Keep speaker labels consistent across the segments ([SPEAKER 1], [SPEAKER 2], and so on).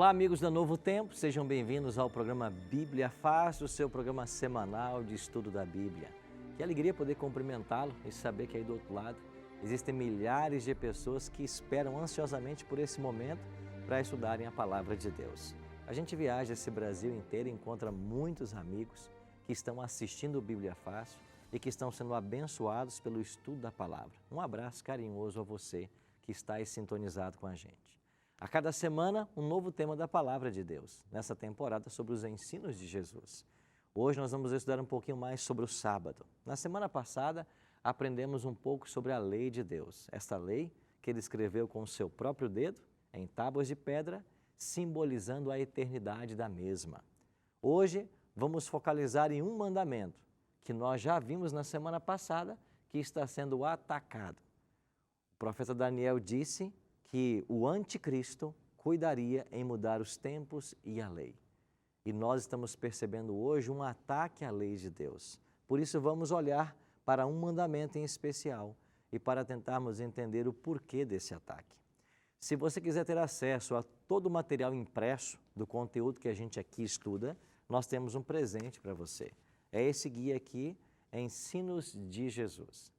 [SPEAKER 1] Olá, amigos da Novo Tempo, sejam bem-vindos ao programa Bíblia Fácil, o seu programa semanal de estudo da Bíblia. Que alegria poder cumprimentá-lo e saber que aí do outro lado existem milhares de pessoas que esperam ansiosamente por esse momento para estudarem a Palavra de Deus. A gente viaja esse Brasil inteiro e encontra muitos amigos que estão assistindo o Bíblia Fácil e que estão sendo abençoados pelo estudo da Palavra. Um abraço carinhoso a você que está aí sintonizado com a gente. A cada semana, um novo tema da Palavra de Deus, nessa temporada sobre os ensinos de Jesus. Hoje nós vamos estudar um pouquinho mais sobre o sábado. Na semana passada, aprendemos um pouco sobre a lei de Deus. Esta lei que ele escreveu com o seu próprio dedo, em tábuas de pedra, simbolizando a eternidade da mesma. Hoje, vamos focalizar em um mandamento, que nós já vimos na semana passada, que está sendo atacado. O profeta Daniel disse que o anticristo cuidaria em mudar os tempos e a lei. E nós estamos percebendo hoje um ataque à lei de Deus. Por isso vamos olhar para um mandamento em especial e para tentarmos entender o porquê desse ataque. Se você quiser ter acesso a todo o material impresso do conteúdo que a gente aqui estuda, nós temos um presente para você. É esse guia aqui, Ensinos de Jesus.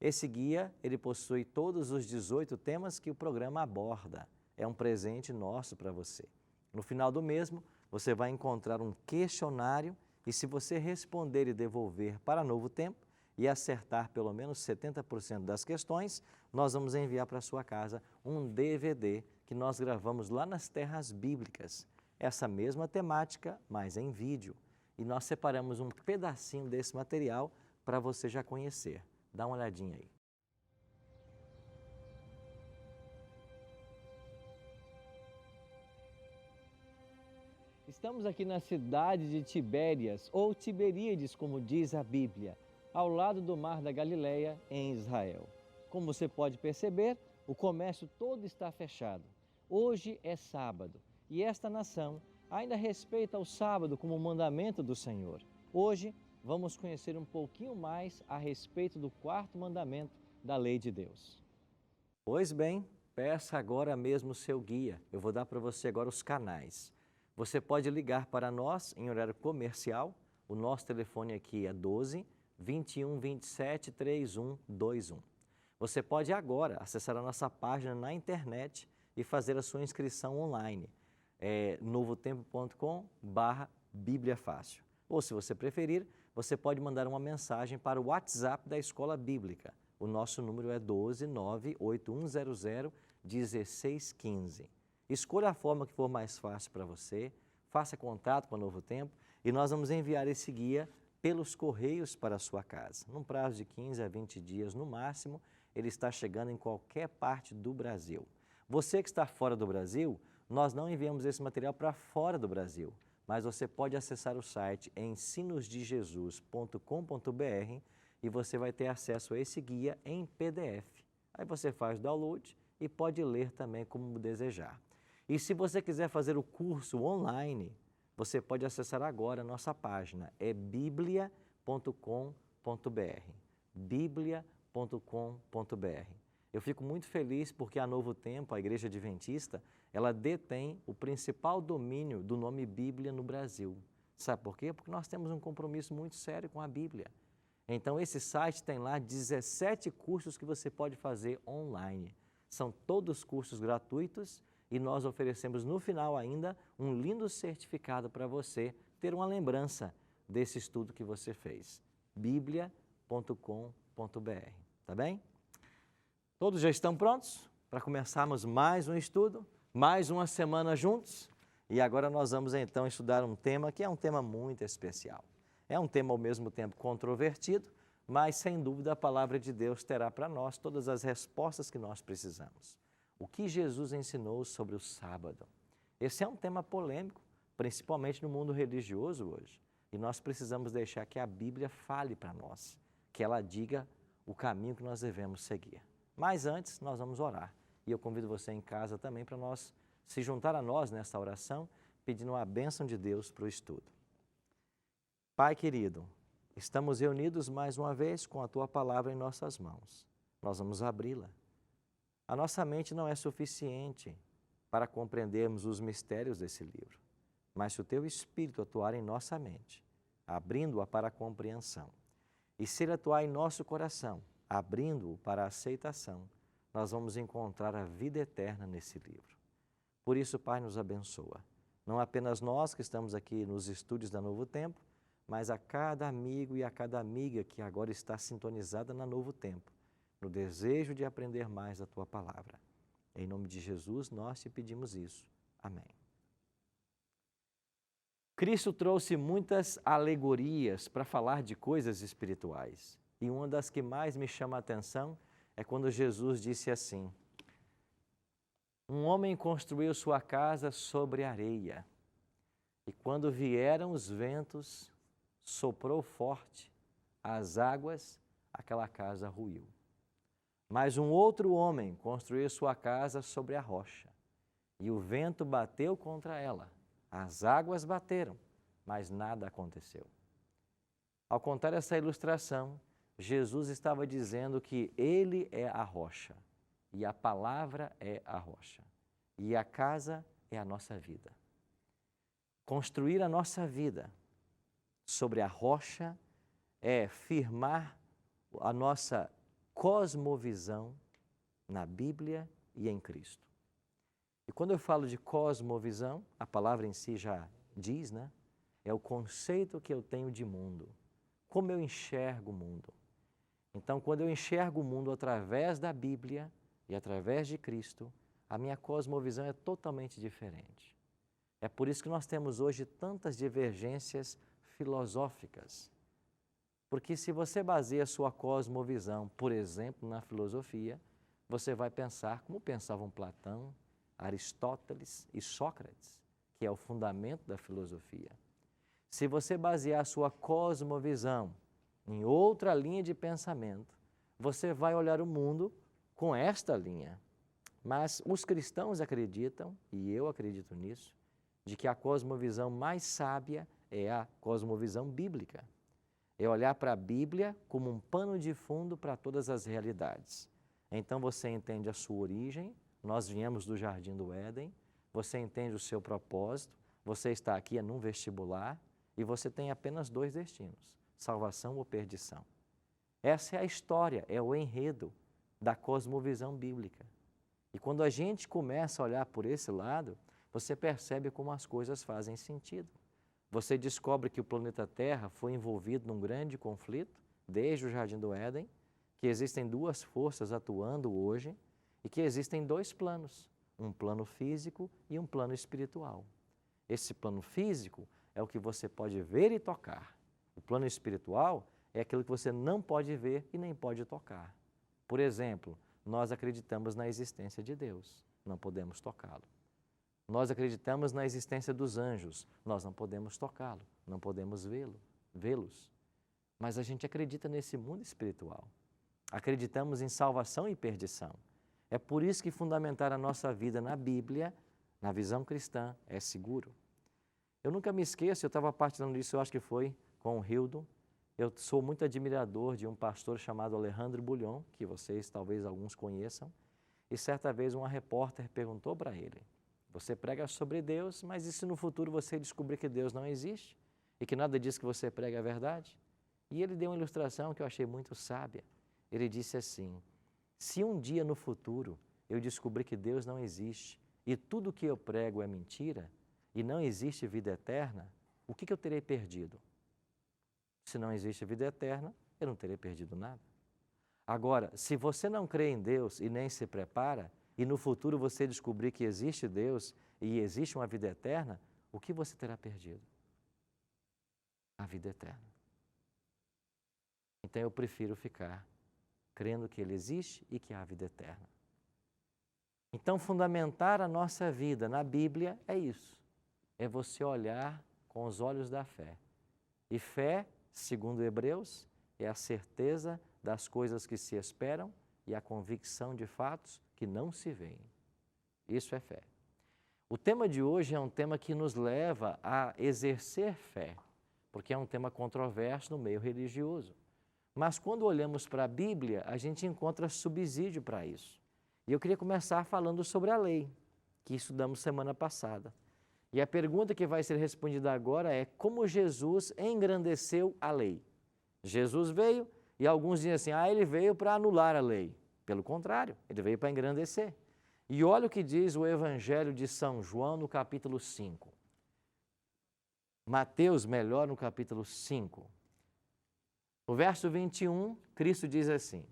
[SPEAKER 1] Esse guia, ele possui todos os 18 temas que o programa aborda. É um presente nosso para você. No final do mesmo, você vai encontrar um questionário e se você responder e devolver para Novo Tempo e acertar pelo menos 70% das questões, nós vamos enviar para a sua casa um DVD que nós gravamos lá nas Terras Bíblicas. Essa mesma temática, mas em vídeo. E nós separamos um pedacinho desse material para você já conhecer. Dá uma olhadinha aí. Estamos aqui na cidade de Tibérias, ou Tiberíades, como diz a Bíblia, ao lado do Mar da Galileia, em Israel. Como você pode perceber, o comércio todo está fechado. Hoje é sábado e esta nação ainda respeita o sábado como mandamento do Senhor. Hoje, vamos conhecer um pouquinho mais a respeito do quarto mandamento da lei de Deus. Pois bem, peça agora mesmo o seu guia. Eu vou dar para você agora os canais. Você pode ligar para nós em horário comercial. O nosso telefone aqui é 12 21 27 3121. Você pode agora acessar a nossa página na internet e fazer a sua inscrição online. É novotempo.com/Bíblia Fácil. Ou se você preferir, você pode mandar uma mensagem para o WhatsApp da Escola Bíblica. O nosso número é 12 98100 1615. Escolha a forma que for mais fácil para você, faça contato com o Novo Tempo e nós vamos enviar esse guia pelos correios para a sua casa. Num prazo de 15 a 20 dias no máximo, ele está chegando em qualquer parte do Brasil. Você que está fora do Brasil, nós não enviamos esse material para fora do Brasil. Mas você pode acessar o site ensinosdejesus.com.br e você vai ter acesso a esse guia em PDF. Aí você faz o download e pode ler também como desejar. E se você quiser fazer o curso online, você pode acessar agora a nossa página, é biblia.com.br, biblia.com.br. Eu fico muito feliz porque a Novo Tempo, a Igreja Adventista, ela detém o principal domínio do nome Bíblia no Brasil. Sabe por quê? Porque nós temos um compromisso muito sério com a Bíblia. Então, esse site tem lá 17 cursos que você pode fazer online. São todos cursos gratuitos e nós oferecemos no final ainda um lindo certificado para você ter uma lembrança desse estudo que você fez. biblia.com.br, tá bem? Todos já estão prontos para começarmos mais um estudo, mais uma semana juntos? E agora nós vamos então estudar um tema que é um tema muito especial. É um tema ao mesmo tempo controvertido, mas sem dúvida a palavra de Deus terá para nós todas as respostas que nós precisamos. O que Jesus ensinou sobre o sábado? Esse é um tema polêmico, principalmente no mundo religioso hoje. E nós precisamos deixar que a Bíblia fale para nós, que ela diga o caminho que nós devemos seguir. Mas antes, nós vamos orar. E eu convido você em casa também para nós se juntar a nós nesta oração, pedindo a bênção de Deus para o estudo. Pai querido, estamos reunidos mais uma vez com a Tua Palavra em nossas mãos. Nós vamos abri-la. A nossa mente não é suficiente para compreendermos os mistérios desse livro. Mas se o Teu Espírito atuar em nossa mente, abrindo-a para a compreensão, e se Ele atuar em nosso coração, abrindo-o para a aceitação, nós vamos encontrar a vida eterna nesse livro. Por isso, Pai, nos abençoa. Não apenas nós que estamos aqui nos estúdios da Novo Tempo, mas a cada amigo e a cada amiga que agora está sintonizada na Novo Tempo, no desejo de aprender mais da Tua Palavra. Em nome de Jesus, nós te pedimos isso. Amém. Cristo trouxe muitas alegorias para falar de coisas espirituais. E uma das que mais me chama a atenção é quando Jesus disse assim: um homem construiu sua casa sobre areia, e quando vieram os ventos, soprou forte, as águas, aquela casa ruiu. Mas um outro homem construiu sua casa sobre a rocha, e o vento bateu contra ela, as águas bateram, mas nada aconteceu. Ao contar essa ilustração, Jesus estava dizendo que Ele é a rocha, e a palavra é a rocha, e a casa é a nossa vida. Construir a nossa vida sobre a rocha é firmar a nossa cosmovisão na Bíblia e em Cristo. E quando eu falo de cosmovisão, a palavra em si já diz, né? É o conceito que eu tenho de mundo, como eu enxergo o mundo. Então, quando eu enxergo o mundo através da Bíblia e através de Cristo, a minha cosmovisão é totalmente diferente. É por isso que nós temos hoje tantas divergências filosóficas. Porque se você baseia a sua cosmovisão, por exemplo, na filosofia, você vai pensar como pensavam Platão, Aristóteles e Sócrates, que é o fundamento da filosofia. Se você basear a sua cosmovisão em outra linha de pensamento, você vai olhar o mundo com esta linha. Mas os cristãos acreditam, e eu acredito nisso, de que a cosmovisão mais sábia é a cosmovisão bíblica. É olhar para a Bíblia como um pano de fundo para todas as realidades. Então você entende a sua origem, nós viemos do Jardim do Éden, você entende o seu propósito, você está aqui num vestibular e você tem apenas dois destinos, salvação ou perdição. Essa é a história, é o enredo da cosmovisão bíblica. E quando a gente começa a olhar por esse lado, você percebe como as coisas fazem sentido. Você descobre que o planeta Terra foi envolvido num grande conflito, desde o Jardim do Éden, que existem duas forças atuando hoje e que existem dois planos, um plano físico e um plano espiritual. Esse plano físico é o que você pode ver e tocar. O plano espiritual é aquilo que você não pode ver e nem pode tocar. Por exemplo, nós acreditamos na existência de Deus, não podemos tocá-lo. Nós acreditamos na existência dos anjos, nós não podemos tocá-lo, não podemos vê-los. Mas a gente acredita nesse mundo espiritual. Acreditamos em salvação e perdição. É por isso que fundamentar a nossa vida na Bíblia, na visão cristã, é seguro. Eu nunca me esqueço, eu estava partilhando isso, eu acho que foi com o Hildo. Eu sou muito admirador de um pastor chamado Alejandro Bulhon, que vocês talvez alguns conheçam. E certa vez uma repórter perguntou para ele: você prega sobre Deus, mas e se no futuro você descobrir que Deus não existe e que nada disso que você prega é verdade? E ele deu uma ilustração que eu achei muito sábia. Ele disse assim: se um dia no futuro eu descobrir que Deus não existe e tudo que eu prego é mentira e não existe vida eterna, o que eu terei perdido? Se não existe vida eterna, eu não terei perdido nada. Agora, se você não crê em Deus e nem se prepara, e no futuro você descobrir que existe Deus e existe uma vida eterna, o que você terá perdido? A vida eterna. Então eu prefiro ficar crendo que Ele existe e que há vida eterna. Então fundamentar a nossa vida na Bíblia é isso. É você olhar com os olhos da fé. E fé, segundo Hebreus, é a certeza das coisas que se esperam e a convicção de fatos que não se veem. Isso é fé. O tema de hoje é um tema que nos leva a exercer fé, porque é um tema controverso no meio religioso. Mas quando olhamos para a Bíblia, a gente encontra subsídio para isso. E eu queria começar falando sobre a lei. que estudamos semana passada. E a pergunta que vai ser respondida agora é como Jesus engrandeceu a lei. Jesus veio e alguns dizem assim, ele veio para anular a lei. Pelo contrário, ele veio para engrandecer. E olha o que diz o Evangelho de São João no capítulo 5. Mateus, melhor, no capítulo 5. No verso 21, Cristo diz assim,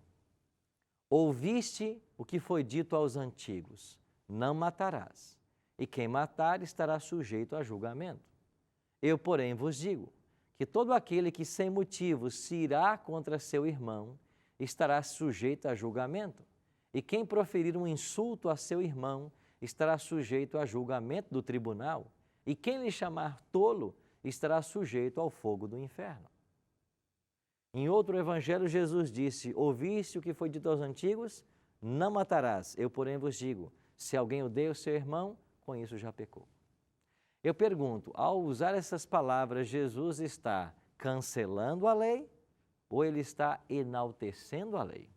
[SPEAKER 1] ouviste o que foi dito aos antigos, não matarás, e quem matar estará sujeito a julgamento. Eu, porém, vos digo que todo aquele que sem motivo se irá contra seu irmão estará sujeito a julgamento, e quem proferir um insulto a seu irmão estará sujeito a julgamento do tribunal, e quem lhe chamar tolo estará sujeito ao fogo do inferno. Em outro evangelho, Jesus disse, ouviste o que foi dito aos antigos? Não matarás. Eu, porém, vos digo, se alguém odeia o seu irmão, com isso já pecou. Eu pergunto, ao usar essas palavras, Jesus está cancelando a lei ou ele está enaltecendo a lei?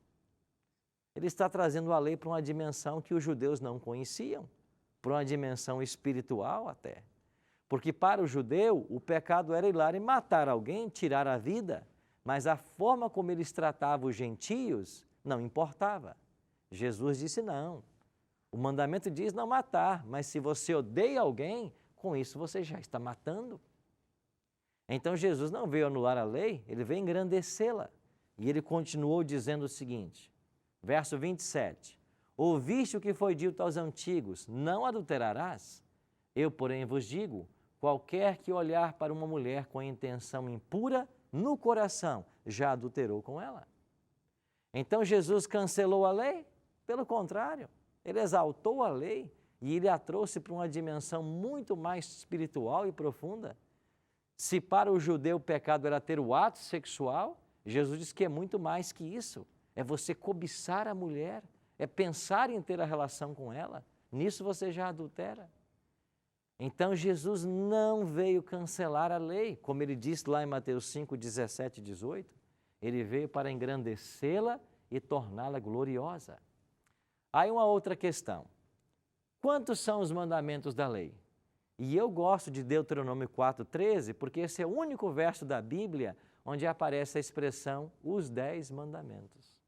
[SPEAKER 1] Ele está trazendo a lei para uma dimensão que os judeus não conheciam, para uma dimensão espiritual até. Porque para o judeu, o pecado era ir lá e matar alguém, tirar a vida, mas a forma como eles tratavam os gentios não importava. Jesus disse não. O mandamento diz não matar, mas se você odeia alguém, com isso você já está matando. Então Jesus não veio anular a lei, ele veio engrandecê-la. E ele continuou dizendo o seguinte, verso 27, ouviste o que foi dito aos antigos, não adulterarás? Eu, porém, vos digo, qualquer que olhar para uma mulher com a intenção impura, no coração, já adulterou com ela. Então Jesus cancelou a lei? Pelo contrário, ele exaltou a lei e ele a trouxe para uma dimensão muito mais espiritual e profunda. Se para o judeu o pecado era ter o ato sexual, Jesus diz que é muito mais que isso. É você cobiçar a mulher, é pensar em ter a relação com ela. Nisso você já adultera. Então Jesus não veio cancelar a lei, como ele disse lá em Mateus 5, 17 e 18. Ele veio para engrandecê-la e torná-la gloriosa. Aí uma outra questão. Quantos são os mandamentos da lei? E eu gosto de Deuteronômio 4,13, porque esse é o único verso da Bíblia onde aparece a expressão os 10 mandamentos.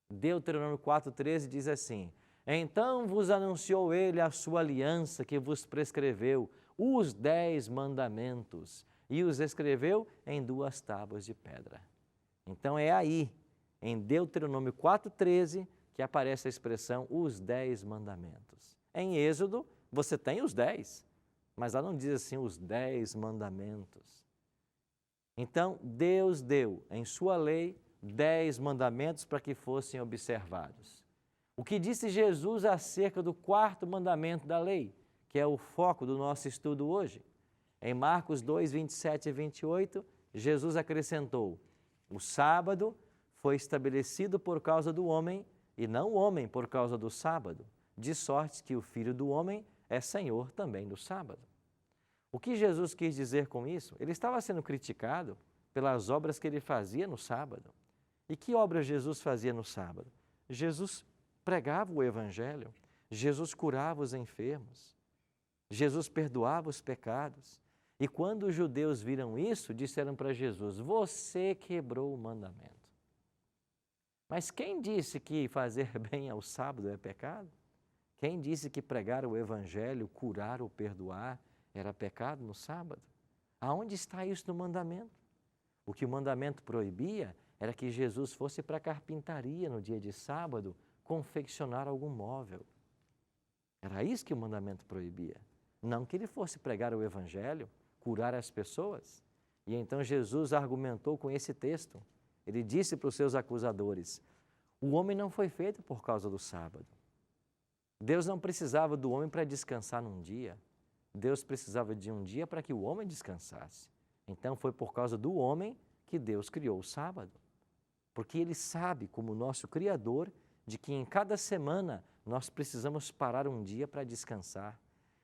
[SPEAKER 1] Deuteronômio 4,13 diz assim, então vos anunciou ele a sua aliança que vos prescreveu, os 10 mandamentos, e os escreveu em 2 tábuas de pedra. Então é aí, em Deuteronômio 4,13, que aparece a expressão os 10 mandamentos. Em Êxodo, você tem os 10, mas lá não diz assim os 10 mandamentos. Então, Deus deu em sua lei 10 mandamentos para que fossem observados. O que disse Jesus acerca do 4º mandamento da lei, que é o foco do nosso estudo hoje? Em Marcos 2, 27 e 28, Jesus acrescentou, o sábado foi estabelecido por causa do homem e não o homem por causa do sábado, de sorte que o Filho do Homem é Senhor também do sábado. O que Jesus quis dizer com isso? Ele estava sendo criticado pelas obras que ele fazia no sábado. E que obras Jesus fazia no sábado? Jesus pregava o Evangelho, Jesus curava os enfermos, Jesus perdoava os pecados. E quando os judeus viram isso, disseram para Jesus, você quebrou o mandamento. Mas quem disse que fazer bem ao sábado é pecado? Quem disse que pregar o Evangelho, curar ou perdoar era pecado no sábado? Aonde está isso no mandamento? O que o mandamento proibia era que Jesus fosse para a carpintaria no dia de sábado confeccionar algum móvel. Era isso que o mandamento proibia. Não que ele fosse pregar o Evangelho, curar as pessoas. E então Jesus argumentou com esse texto. Ele disse para os seus acusadores, o homem não foi feito por causa do sábado. Deus não precisava do homem para descansar num dia. Deus precisava de um dia para que o homem descansasse. Então foi por causa do homem que Deus criou o sábado. Porque Ele sabe, como nosso Criador, de que em cada semana nós precisamos parar um dia para descansar.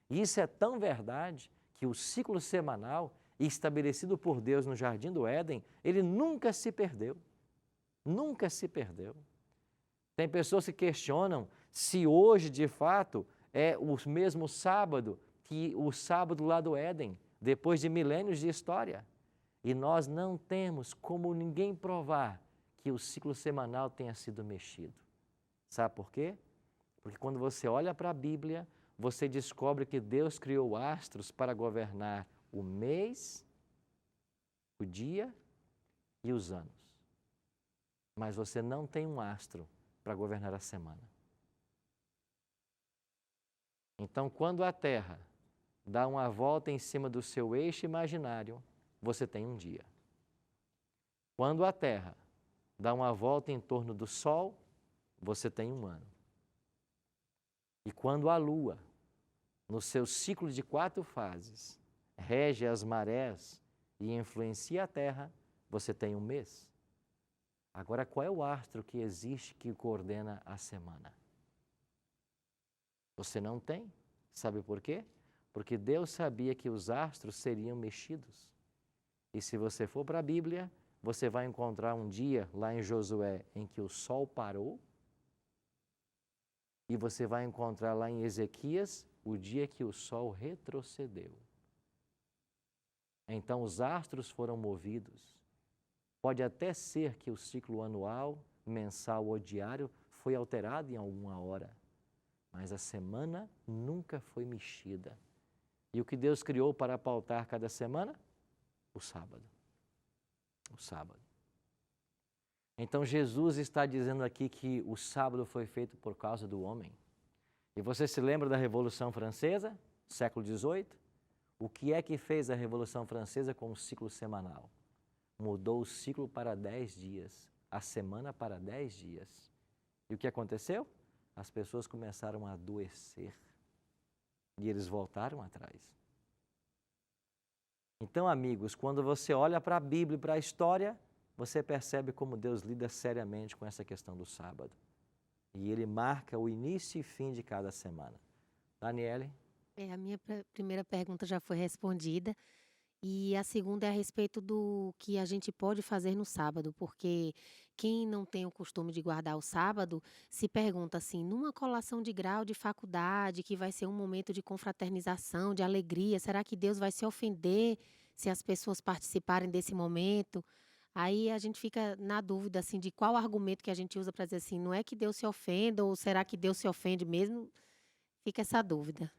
[SPEAKER 1] E isso é tão verdade que o ciclo semanal, estabelecido por Deus no Jardim do Éden, ele nunca se perdeu. Nunca se perdeu. Tem pessoas que questionam se hoje, de fato, é o mesmo sábado que o sábado lá do Éden, depois de milênios de história. E nós não temos como ninguém provar que o ciclo semanal tenha sido mexido. Sabe por quê? Porque quando você olha para a Bíblia, você descobre que Deus criou astros para governar o mês, o dia e os anos. Mas você não tem um astro para governar a semana. Então, quando a Terra dá uma volta em cima do seu eixo imaginário, você tem um dia. Quando a Terra dá uma volta em torno do Sol, você tem um ano. E quando a Lua, no seu ciclo de 4 fases, rege as marés e influencia a Terra, você tem um mês. Agora, qual é o astro que existe que coordena a semana? Você não tem. Sabe por quê? Porque Deus sabia que os astros seriam mexidos. E se você for para a Bíblia, você vai encontrar um dia lá em Josué em que o sol parou. E você vai encontrar lá em Ezequias o dia que o sol retrocedeu. Então os astros foram movidos. Pode até ser que o ciclo anual, mensal ou diário foi alterado em alguma hora, mas a semana nunca foi mexida. E o que Deus criou para pautar cada semana? O sábado. O sábado. Então Jesus está dizendo aqui que o sábado foi feito por causa do homem. E você se lembra da Revolução Francesa, século XVIII? O que é que fez a Revolução Francesa com o ciclo semanal? Mudou o ciclo para 10 dias, a semana para 10 dias. E o que aconteceu? As pessoas começaram a adoecer e eles voltaram atrás. Então, amigos, quando você olha para a Bíblia e para a história, você percebe como Deus lida seriamente com essa questão do sábado. E Ele marca o início e fim de cada semana. Daniele?
[SPEAKER 2] A minha primeira pergunta já foi respondida. E a segunda é a respeito do que a gente pode fazer no sábado, porque quem não tem o costume de guardar o sábado se pergunta assim, numa colação de grau de faculdade, que vai ser um momento de confraternização, de alegria, será que Deus vai se ofender se as pessoas participarem desse momento? Aí a gente fica na dúvida assim de qual argumento que a gente usa para dizer assim, não é que Deus se ofenda ou será que Deus se ofende mesmo? Fica essa dúvida.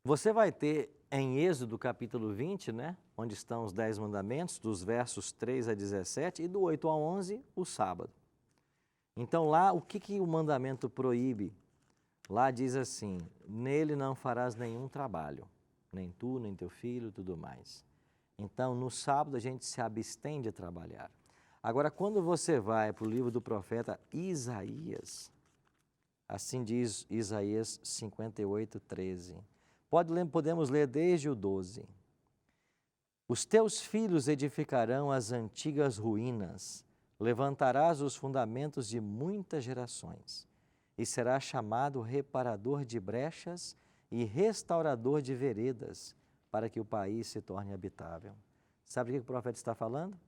[SPEAKER 1] Você vai ter em Êxodo capítulo 20, né, onde estão os 10 mandamentos, dos versos 3 a 17 e do 8 a 11, o sábado. Então lá, o que o mandamento proíbe? Lá diz assim, nele não farás nenhum trabalho, nem tu, nem teu filho, tudo mais. Então, no sábado a gente se abstém de trabalhar. Agora, quando você vai para o livro do profeta Isaías, assim diz Isaías 58, 13. Podemos ler desde o 12. Os teus filhos edificarão as antigas ruínas, levantarás os fundamentos de muitas gerações, e serás chamado reparador de brechas e restaurador de veredas, para que o país se torne habitável. Sabe o que o profeta está falando?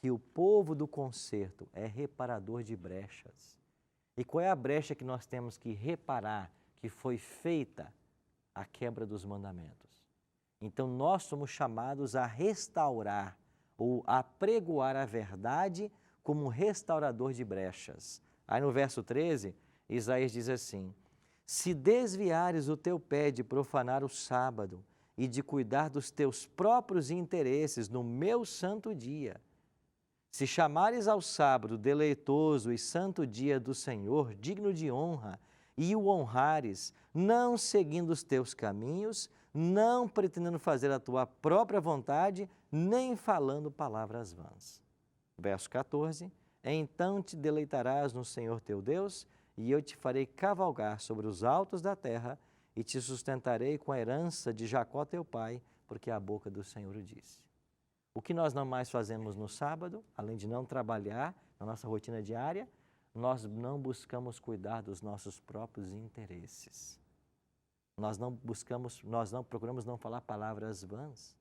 [SPEAKER 1] Que o povo do conserto é reparador de brechas. E qual é a brecha que nós temos que reparar, que foi feita a quebra dos mandamentos? Então nós somos chamados a restaurar ou a pregoar a verdade como um restaurador de brechas. Aí no verso 13, Isaías diz assim, se desviares o teu pé de profanar o sábado e de cuidar dos teus próprios interesses no meu santo dia, se chamares ao sábado deleitoso e santo dia do Senhor, digno de honra, e o honrares, não seguindo os teus caminhos, não pretendendo fazer a tua própria vontade, nem falando palavras vãs. Verso 14, então te deleitarás no Senhor teu Deus, e eu te farei cavalgar sobre os altos da terra, e te sustentarei com a herança de Jacó teu pai, porque a boca do Senhor o disse. O que nós não mais fazemos no sábado, além de não trabalhar na nossa rotina diária, nós não buscamos cuidar dos nossos próprios interesses. Nós não procuramos não falar palavras vãs.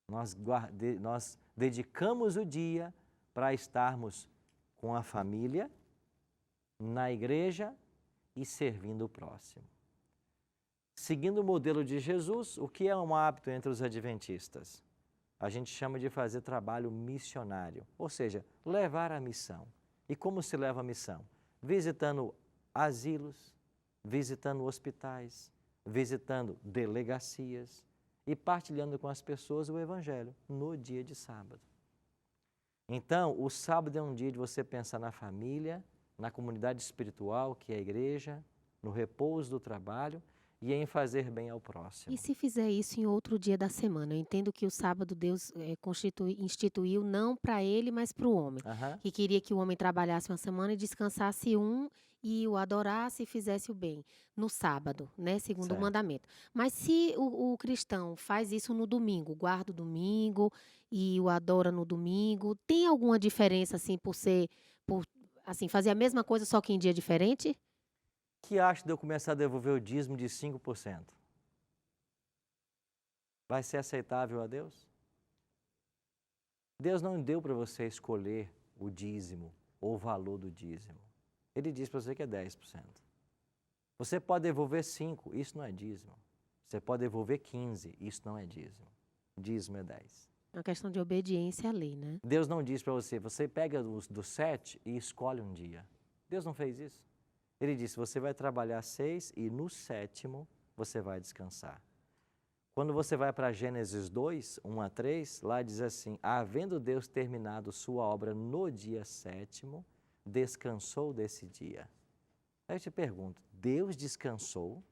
[SPEAKER 1] Nós dedicamos o dia para estarmos com a família, na igreja e servindo o próximo. Seguindo o modelo de Jesus, o que é um hábito entre os adventistas? A gente chama de fazer trabalho missionário, ou seja, levar a missão. E como se leva a missão? Visitando asilos, visitando hospitais, visitando delegacias e partilhando com as pessoas o Evangelho no dia de sábado. Então, o sábado é um dia de você pensar na família, na comunidade espiritual, que é a igreja, no repouso do trabalho e em fazer bem ao próximo.
[SPEAKER 2] E se fizer isso em outro dia da semana? Eu entendo que o sábado Deus instituiu não para ele, mas para o homem.
[SPEAKER 1] Aham.
[SPEAKER 2] Que queria que o homem trabalhasse uma semana e descansasse e o adorasse e fizesse o bem no sábado, né? Segundo o
[SPEAKER 1] Certo.
[SPEAKER 2] mandamento. Mas se o cristão faz isso no domingo, guarda o domingo e o adora no domingo, tem alguma diferença assim por assim fazer a mesma coisa só que em dia diferente?
[SPEAKER 1] Que acha de eu começar a devolver o dízimo de 5%? Vai ser aceitável a Deus? Deus não deu para você escolher o dízimo ou o valor do dízimo. Ele diz para você que é 10%. Você pode devolver 5%, isso não é dízimo. Você pode devolver 15%, isso não é dízimo. Dízimo é 10%.
[SPEAKER 2] É uma questão de obediência à lei, né?
[SPEAKER 1] Deus não diz para você, você pega do 7 e escolhe um dia. Deus não fez isso. Ele disse, você vai trabalhar 6 e no 7º você vai descansar. Quando você vai para Gênesis 2, 1 a 3, lá diz assim, havendo Deus terminado sua obra no dia 7º, descansou desse dia. Aí eu te pergunto, Deus descansou?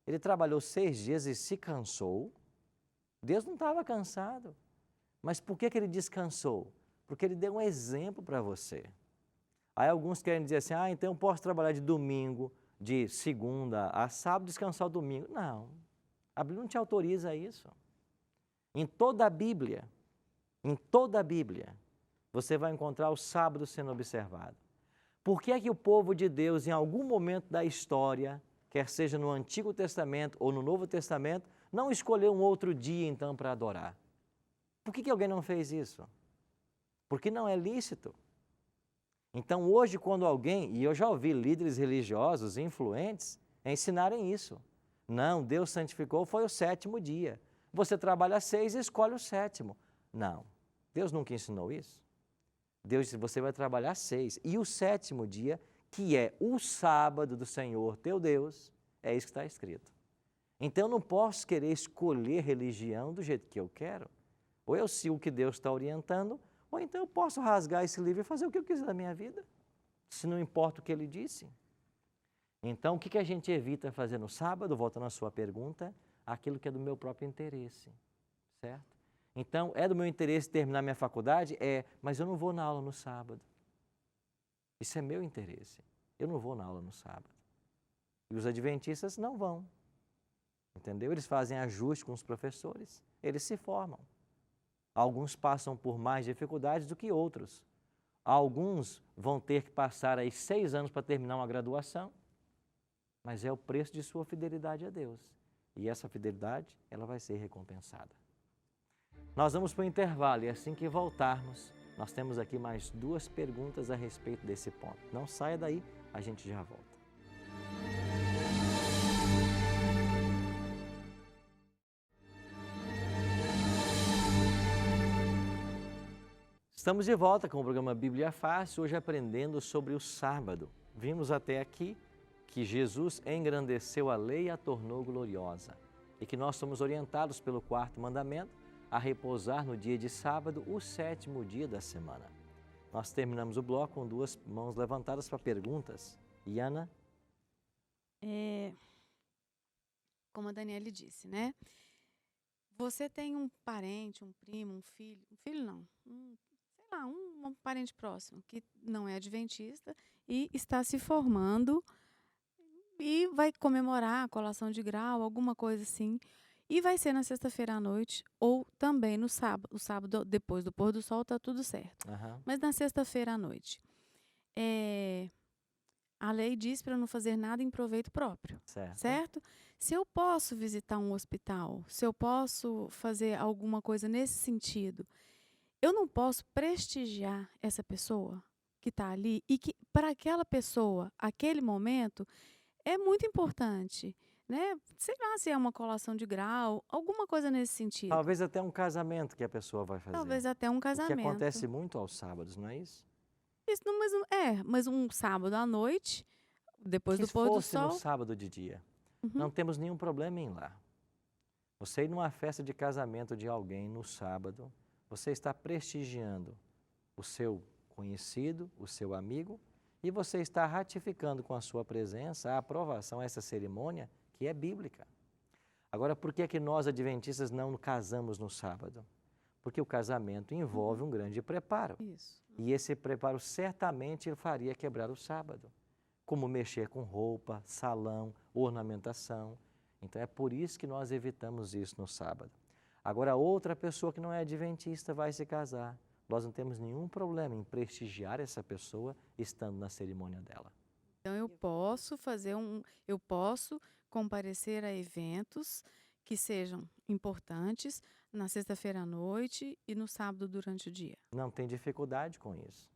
[SPEAKER 1] Ele trabalhou 6 dias e se cansou? Deus não estava cansado. Mas por que ele descansou? Porque ele deu um exemplo para você. Aí alguns querem dizer assim, então eu posso trabalhar de domingo, de segunda a sábado, descansar o domingo. Não, a Bíblia não te autoriza isso. Em toda a Bíblia, você vai encontrar o sábado sendo observado. Por que é que o povo de Deus, em algum momento da história, quer seja no Antigo Testamento ou no Novo Testamento, não escolheu um outro dia então para adorar? Por que alguém não fez isso? Porque não é lícito. Então hoje quando alguém, e eu já ouvi líderes religiosos influentes ensinarem isso. Não, Deus santificou, foi o 7º dia. Você trabalha 6 e escolhe o 7º. Não, Deus nunca ensinou isso. Deus disse, você vai trabalhar 6. E o 7º dia, que é o sábado do Senhor teu Deus, é isso que está escrito. Então eu não posso querer escolher religião do jeito que eu quero. Ou eu sigo o que Deus está orientando, ou então eu posso rasgar esse livro e fazer o que eu quiser da minha vida, se não importa o que ele disse. Então, o que a gente evita fazer no sábado, voltando à sua pergunta, aquilo que é do meu próprio interesse, certo? Então, é do meu interesse terminar minha faculdade? É, mas eu não vou na aula no sábado. Isso é meu interesse. Eu não vou na aula no sábado. E os adventistas não vão, entendeu? Eles fazem ajuste com os professores, eles se formam. Alguns passam por mais dificuldades do que outros. Alguns vão ter que passar aí 6 anos para terminar uma graduação, mas é o preço de sua fidelidade a Deus. E essa fidelidade, ela vai ser recompensada. Nós vamos para o intervalo e assim que voltarmos, nós temos aqui mais 2 perguntas a respeito desse ponto. Não saia daí, a gente já volta. Estamos de volta com o programa Bíblia Fácil, hoje aprendendo sobre o sábado. Vimos até aqui que Jesus engrandeceu a lei e a tornou gloriosa e que nós somos orientados pelo 4º mandamento a repousar no dia de sábado, o 7º dia da semana. Nós terminamos o bloco com 2 mãos levantadas para perguntas. Iana?
[SPEAKER 3] Como a Daniele disse, né? Você tem um parente, um primo, um filho não, um parente próximo que não é adventista e está se formando e vai comemorar a colação de grau, alguma coisa assim, e vai ser na sexta-feira à noite ou também no sábado. O sábado, depois do pôr do sol, está tudo certo.
[SPEAKER 1] Aham.
[SPEAKER 3] Mas na sexta-feira à noite, a lei diz para não fazer nada em proveito próprio, certo? Se eu posso visitar um hospital, se eu posso fazer alguma coisa nesse sentido, eu não posso prestigiar essa pessoa que está ali e que para aquela pessoa, aquele momento, é muito importante. né? Sei lá se é uma colação de grau, alguma coisa nesse sentido.
[SPEAKER 1] Talvez até um casamento que a pessoa vai fazer.
[SPEAKER 3] Talvez até um
[SPEAKER 1] O que
[SPEAKER 3] casamento.
[SPEAKER 1] acontece muito aos sábados, não é isso?
[SPEAKER 3] Isso, não, mas um sábado à noite, depois
[SPEAKER 1] Que
[SPEAKER 3] do pôr do
[SPEAKER 1] fosse no
[SPEAKER 3] sol.
[SPEAKER 1] sábado de dia.
[SPEAKER 3] Uhum.
[SPEAKER 1] Não temos nenhum problema em ir lá. Você ir numa festa de casamento de alguém no sábado, você está prestigiando o seu conhecido, o seu amigo, e você está ratificando com a sua presença a aprovação a essa cerimônia que é bíblica. Agora, por que é que nós adventistas não casamos no sábado? Porque o casamento envolve um grande preparo.
[SPEAKER 3] Isso.
[SPEAKER 1] E esse preparo certamente faria quebrar o sábado, como mexer com roupa, salão, ornamentação. Então é por isso que nós evitamos isso no sábado. Agora, outra pessoa que não é adventista vai se casar. Nós não temos nenhum problema em prestigiar essa pessoa estando na cerimônia dela.
[SPEAKER 3] Então eu posso comparecer a eventos que sejam importantes na sexta-feira à noite e no sábado durante o dia.
[SPEAKER 1] Não tem dificuldade com isso.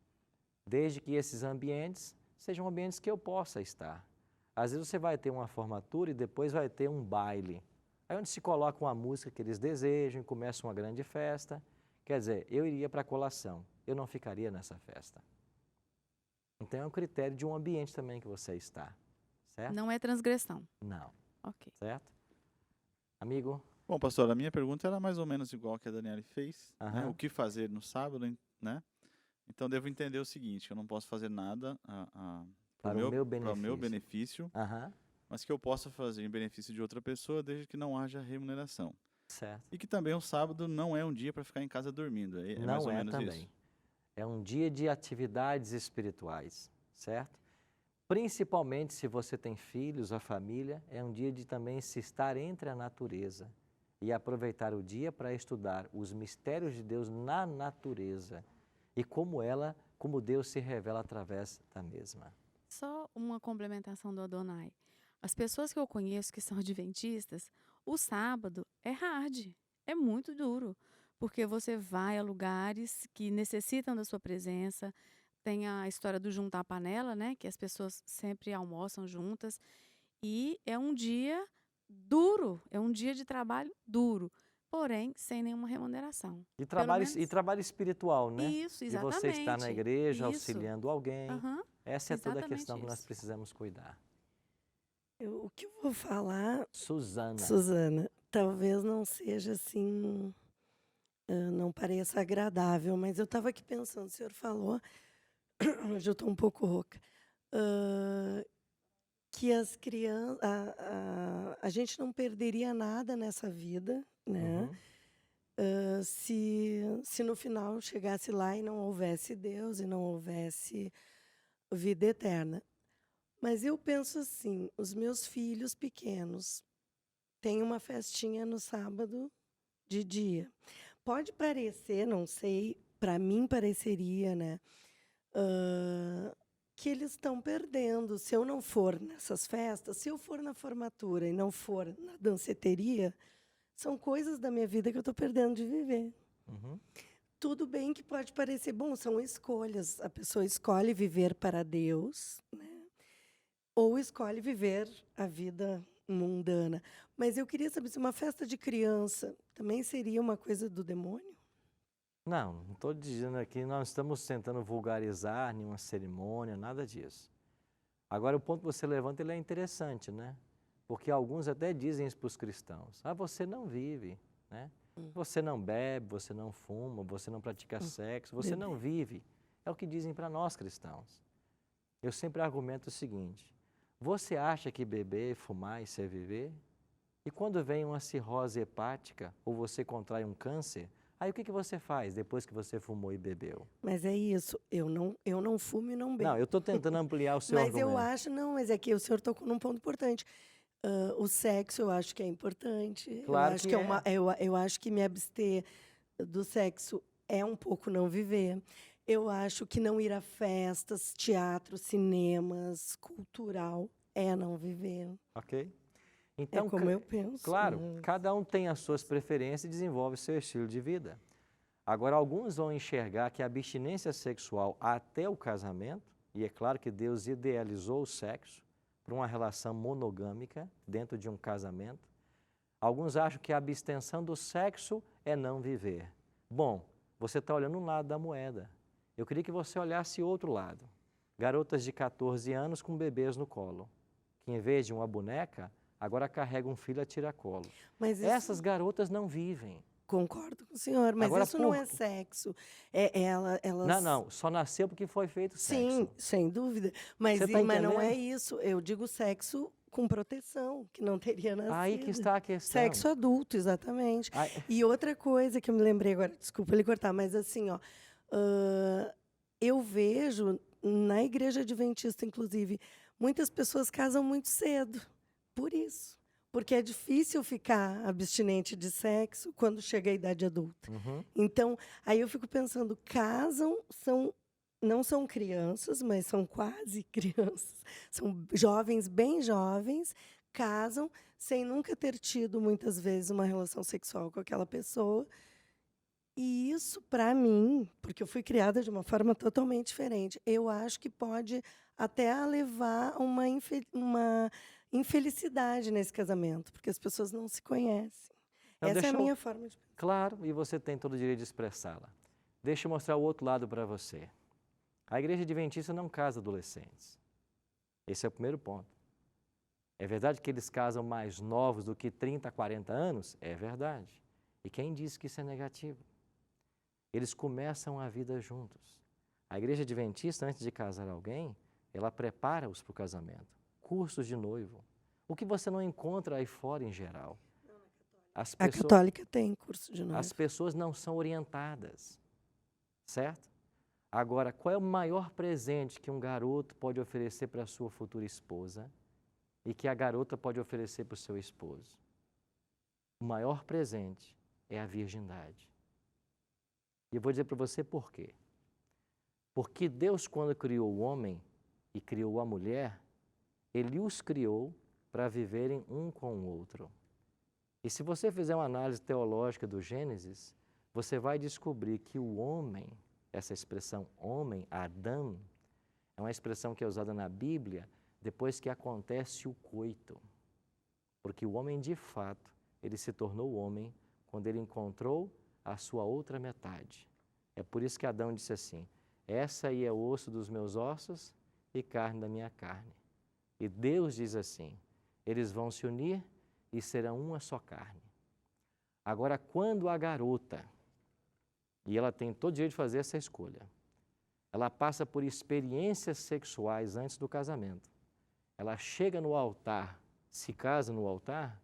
[SPEAKER 1] Desde que esses ambientes sejam ambientes que eu possa estar. Às vezes você vai ter uma formatura e depois vai ter um baile. Aí onde se coloca uma música que eles desejam e começa uma grande festa. Quer dizer, eu iria para a colação, eu não ficaria nessa festa. Então é um critério de um ambiente também que você está, certo?
[SPEAKER 3] Não é transgressão.
[SPEAKER 1] Não,
[SPEAKER 3] Ok.
[SPEAKER 1] certo? Amigo?
[SPEAKER 4] Bom, pastor, a minha pergunta era mais ou menos igual que a Daniela fez, né?
[SPEAKER 1] Aham.
[SPEAKER 4] O que fazer no sábado, né? Então, devo entender o seguinte, eu não posso fazer nada
[SPEAKER 1] Para o meu
[SPEAKER 4] para o meu
[SPEAKER 1] benefício.
[SPEAKER 4] benefício,
[SPEAKER 1] Aham,
[SPEAKER 4] mas que eu possa fazer em benefício de outra pessoa, desde que não haja remuneração.
[SPEAKER 1] certo.
[SPEAKER 4] E que também o sábado não é um dia para ficar em casa dormindo, é mais
[SPEAKER 1] Não
[SPEAKER 4] ou
[SPEAKER 1] é
[SPEAKER 4] menos
[SPEAKER 1] também.
[SPEAKER 4] isso.
[SPEAKER 1] É um dia de atividades espirituais, certo? Principalmente se você tem filhos, a família, é um dia de também se estar entre a natureza e aproveitar o dia para estudar os mistérios de Deus na natureza e como Deus se revela através da mesma.
[SPEAKER 3] Só uma complementação do Adonai. As pessoas que eu conheço que são adventistas, o sábado é hard, é muito duro, porque você vai a lugares que necessitam da sua presença. Tem a história do juntar a panela, né? Que as pessoas sempre almoçam juntas. E é um dia duro, é um dia de trabalho duro, porém sem nenhuma remuneração.
[SPEAKER 1] E
[SPEAKER 3] Pelo menos
[SPEAKER 1] trabalho espiritual, né?
[SPEAKER 3] isso,
[SPEAKER 1] E você está na
[SPEAKER 3] exatamente.
[SPEAKER 1] igreja
[SPEAKER 3] Isso.
[SPEAKER 1] auxiliando alguém.
[SPEAKER 3] Aham,
[SPEAKER 1] Essa é toda a
[SPEAKER 3] exatamente
[SPEAKER 1] questão que nós
[SPEAKER 3] isso.
[SPEAKER 1] precisamos cuidar.
[SPEAKER 5] O que eu vou falar,
[SPEAKER 1] Suzana.
[SPEAKER 5] Suzana, talvez não seja assim, não pareça agradável, mas eu estava aqui pensando, o senhor falou, hoje eu estou um pouco rouca, que as crianças, a gente não perderia nada nessa vida, né?
[SPEAKER 1] Uhum.
[SPEAKER 5] Se no final chegasse lá e não houvesse Deus e não houvesse vida eterna. Mas eu penso assim, os meus filhos pequenos têm uma festinha no sábado de dia. Pode parecer, não sei, para mim pareceria, né, que eles estão perdendo. Se eu não for nessas festas, se eu for na formatura e não for na danceteria, são coisas da minha vida que eu estou perdendo de viver.
[SPEAKER 1] Uhum.
[SPEAKER 5] Tudo bem que pode parecer bom, são escolhas. A pessoa escolhe viver para Deus, né? Ou escolhe viver a vida mundana. Mas eu queria saber se uma festa de criança também seria uma coisa do demônio?
[SPEAKER 1] Não estou dizendo aqui, nós estamos tentando vulgarizar nenhuma cerimônia, nada disso. Agora, o ponto que você levanta ele é interessante, né? Porque alguns até dizem isso para os cristãos. Ah, você não vive, né? Você não bebe, você não fuma, você não pratica sexo, você não vive. É o que dizem para nós cristãos. Eu sempre argumento o seguinte, você acha que beber, fumar, isso é viver? E quando vem uma cirrose hepática ou você contrai um câncer, aí o que você faz depois que você fumou e bebeu?
[SPEAKER 5] Mas é isso, eu não fumo e não bebo.
[SPEAKER 1] Não, eu estou tentando ampliar o seu
[SPEAKER 5] Mas
[SPEAKER 1] argumento.
[SPEAKER 5] eu acho, não, mas é que o senhor tocou num ponto importante. O sexo eu acho que é importante.
[SPEAKER 1] Claro
[SPEAKER 5] eu acho
[SPEAKER 1] que
[SPEAKER 5] eu acho que me abster do sexo é um pouco não viver. Eu acho que não ir a festas, teatro, cinemas, cultural é não viver.
[SPEAKER 1] Ok? Então,
[SPEAKER 5] É como eu penso.
[SPEAKER 1] claro, cada um tem as suas preferências e desenvolve seu estilo de vida. Agora, alguns vão enxergar que a abstinência sexual até o casamento, e é claro que Deus idealizou o sexo, para uma relação monogâmica dentro de um casamento. Alguns acham que a abstenção do sexo é não viver. Bom, você está olhando um lado da moeda. Eu queria que você olhasse outro lado. Garotas de 14 anos com bebês no colo, que em vez de uma boneca, agora carregam um filho a tiracolo.
[SPEAKER 5] Mas isso,
[SPEAKER 1] Essas garotas não vivem.
[SPEAKER 5] concordo com o senhor, mas
[SPEAKER 1] Agora,
[SPEAKER 5] isso não é sexo. Elas...
[SPEAKER 1] Não, só nasceu porque foi feito
[SPEAKER 5] Sim,
[SPEAKER 1] sexo.
[SPEAKER 5] sem dúvida. Mas,
[SPEAKER 1] Você tá
[SPEAKER 5] mas não é
[SPEAKER 1] entendendo?
[SPEAKER 5] isso. Eu digo sexo com proteção, que não teria nascido.
[SPEAKER 1] Aí que está a questão.
[SPEAKER 5] Sexo adulto, exatamente.
[SPEAKER 1] Aí-
[SPEAKER 5] E outra coisa que eu me lembrei agora, desculpa ele cortar, mas assim, ó, eu vejo na igreja adventista, inclusive, muitas pessoas casam muito cedo, por isso. Porque é difícil ficar abstinente de sexo quando chega a idade adulta.
[SPEAKER 1] Uhum.
[SPEAKER 5] Então, aí eu fico pensando, não são crianças, mas são quase crianças. São jovens, bem jovens, casam sem nunca ter tido, muitas vezes, uma relação sexual com aquela pessoa. E isso, para mim, porque eu fui criada de uma forma totalmente diferente, eu acho que pode até levar a uma infelicidade nesse casamento, porque as pessoas não se conhecem.
[SPEAKER 1] Então,
[SPEAKER 5] Essa é a
[SPEAKER 1] deixa eu-
[SPEAKER 5] minha forma de pensar.
[SPEAKER 1] Claro, e você tem todo o direito de expressá-la. Deixa eu mostrar o outro lado para você. A igreja adventista não casa adolescentes. Esse é o primeiro ponto. É verdade que eles casam mais novos do que 30, 40 anos? É verdade. E quem disse que isso é negativo? Eles começam a vida juntos. A igreja adventista, antes de casar alguém, ela prepara-os para o casamento. Cursos de noivo. O que você não encontra aí fora em geral. As
[SPEAKER 5] A católica tem curso de noivo.
[SPEAKER 1] as pessoas não são orientadas, certo? Agora, qual é o maior presente que um garoto pode oferecer para a sua futura esposa e que a garota pode oferecer para o seu esposo? O maior presente é a virgindade. E eu vou dizer para você por quê. Porque Deus, quando criou o homem e criou a mulher, Ele os criou para viverem um com o outro. E se você fizer uma análise teológica do Gênesis, você vai descobrir que o homem, essa expressão homem, Adão, é uma expressão que é usada na Bíblia depois que acontece o coito. Porque o homem, de fato, ele se tornou homem quando ele encontrou a sua outra metade. É por isso que Adão disse assim: essa aí é osso dos meus ossos e carne da minha carne. E Deus diz assim: eles vão se unir e serão uma só carne. Agora, quando a garota, e ela tem todo o direito de fazer essa escolha, ela passa por experiências sexuais antes do casamento, ela chega no altar, se casa no altar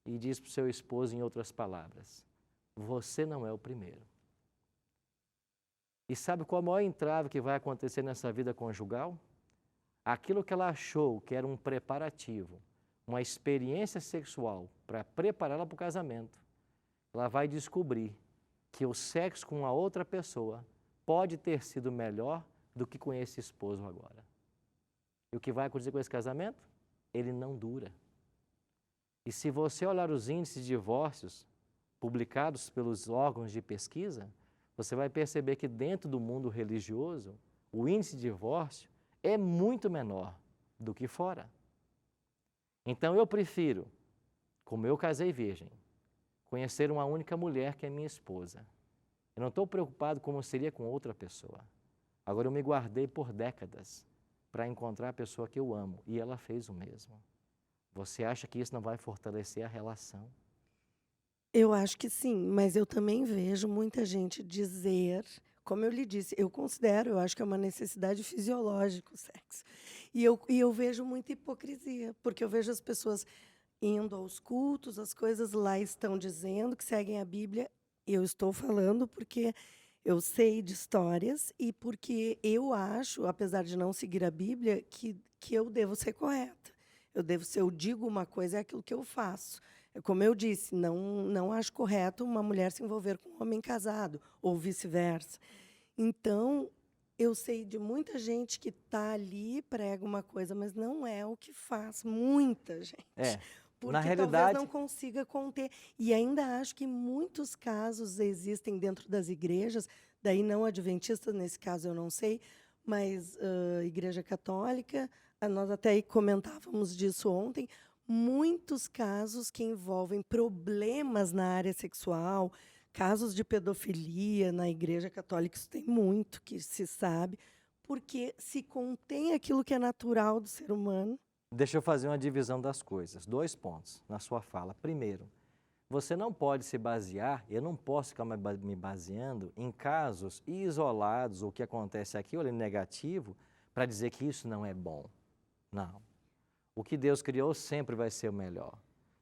[SPEAKER 1] e diz para o seu esposo, em outras palavras: você não é o primeiro. E sabe qual é o maior entrave que vai acontecer nessa vida conjugal? Aquilo que ela achou que era um preparativo, uma experiência sexual para prepará-la para o casamento, ela vai descobrir que o sexo com a outra pessoa pode ter sido melhor do que com esse esposo agora. E o que vai acontecer com esse casamento? Ele não dura. E se você olhar os índices de divórcios publicados pelos órgãos de pesquisa, você vai perceber que dentro do mundo religioso, o índice de divórcio é muito menor do que fora. Então eu prefiro, como eu casei virgem, conhecer uma única mulher que é minha esposa. Eu não estou preocupado como seria com outra pessoa. Agora eu me guardei por décadas para encontrar a pessoa que eu amo e ela fez o mesmo. Você acha que isso não vai fortalecer a relação?
[SPEAKER 5] Eu acho que sim, mas eu também vejo muita gente dizer, como eu lhe disse, eu acho que é uma necessidade fisiológica o sexo. E eu vejo muita hipocrisia, porque eu vejo as pessoas indo aos cultos, as coisas lá estão dizendo que seguem a Bíblia. Eu estou falando porque eu sei de histórias e porque eu acho, apesar de não seguir a Bíblia, que eu devo ser correta. Se eu digo uma coisa, é aquilo que eu faço. Como eu disse, não acho correto uma mulher se envolver com um homem casado, ou vice-versa. Então, eu sei de muita gente que está ali, prega uma coisa, mas não é o que faz. Muita gente. Porque
[SPEAKER 1] na realidade,
[SPEAKER 5] talvez não consiga conter. E ainda acho que muitos casos existem dentro das igrejas, daí não adventistas, nesse caso eu não sei, mas igreja católica, nós até aí comentávamos disso ontem, muitos casos que envolvem problemas na área sexual, casos de pedofilia na Igreja Católica, isso tem muito que se sabe, porque se contém aquilo que é natural do ser humano.
[SPEAKER 1] Deixa eu fazer uma divisão das coisas. 2 pontos na sua fala. Primeiro, você não pode se basear, eu não posso ficar me baseando em casos isolados, o que acontece aqui, olha, negativo, para dizer que isso não é bom. Não. O que Deus criou sempre vai ser o melhor.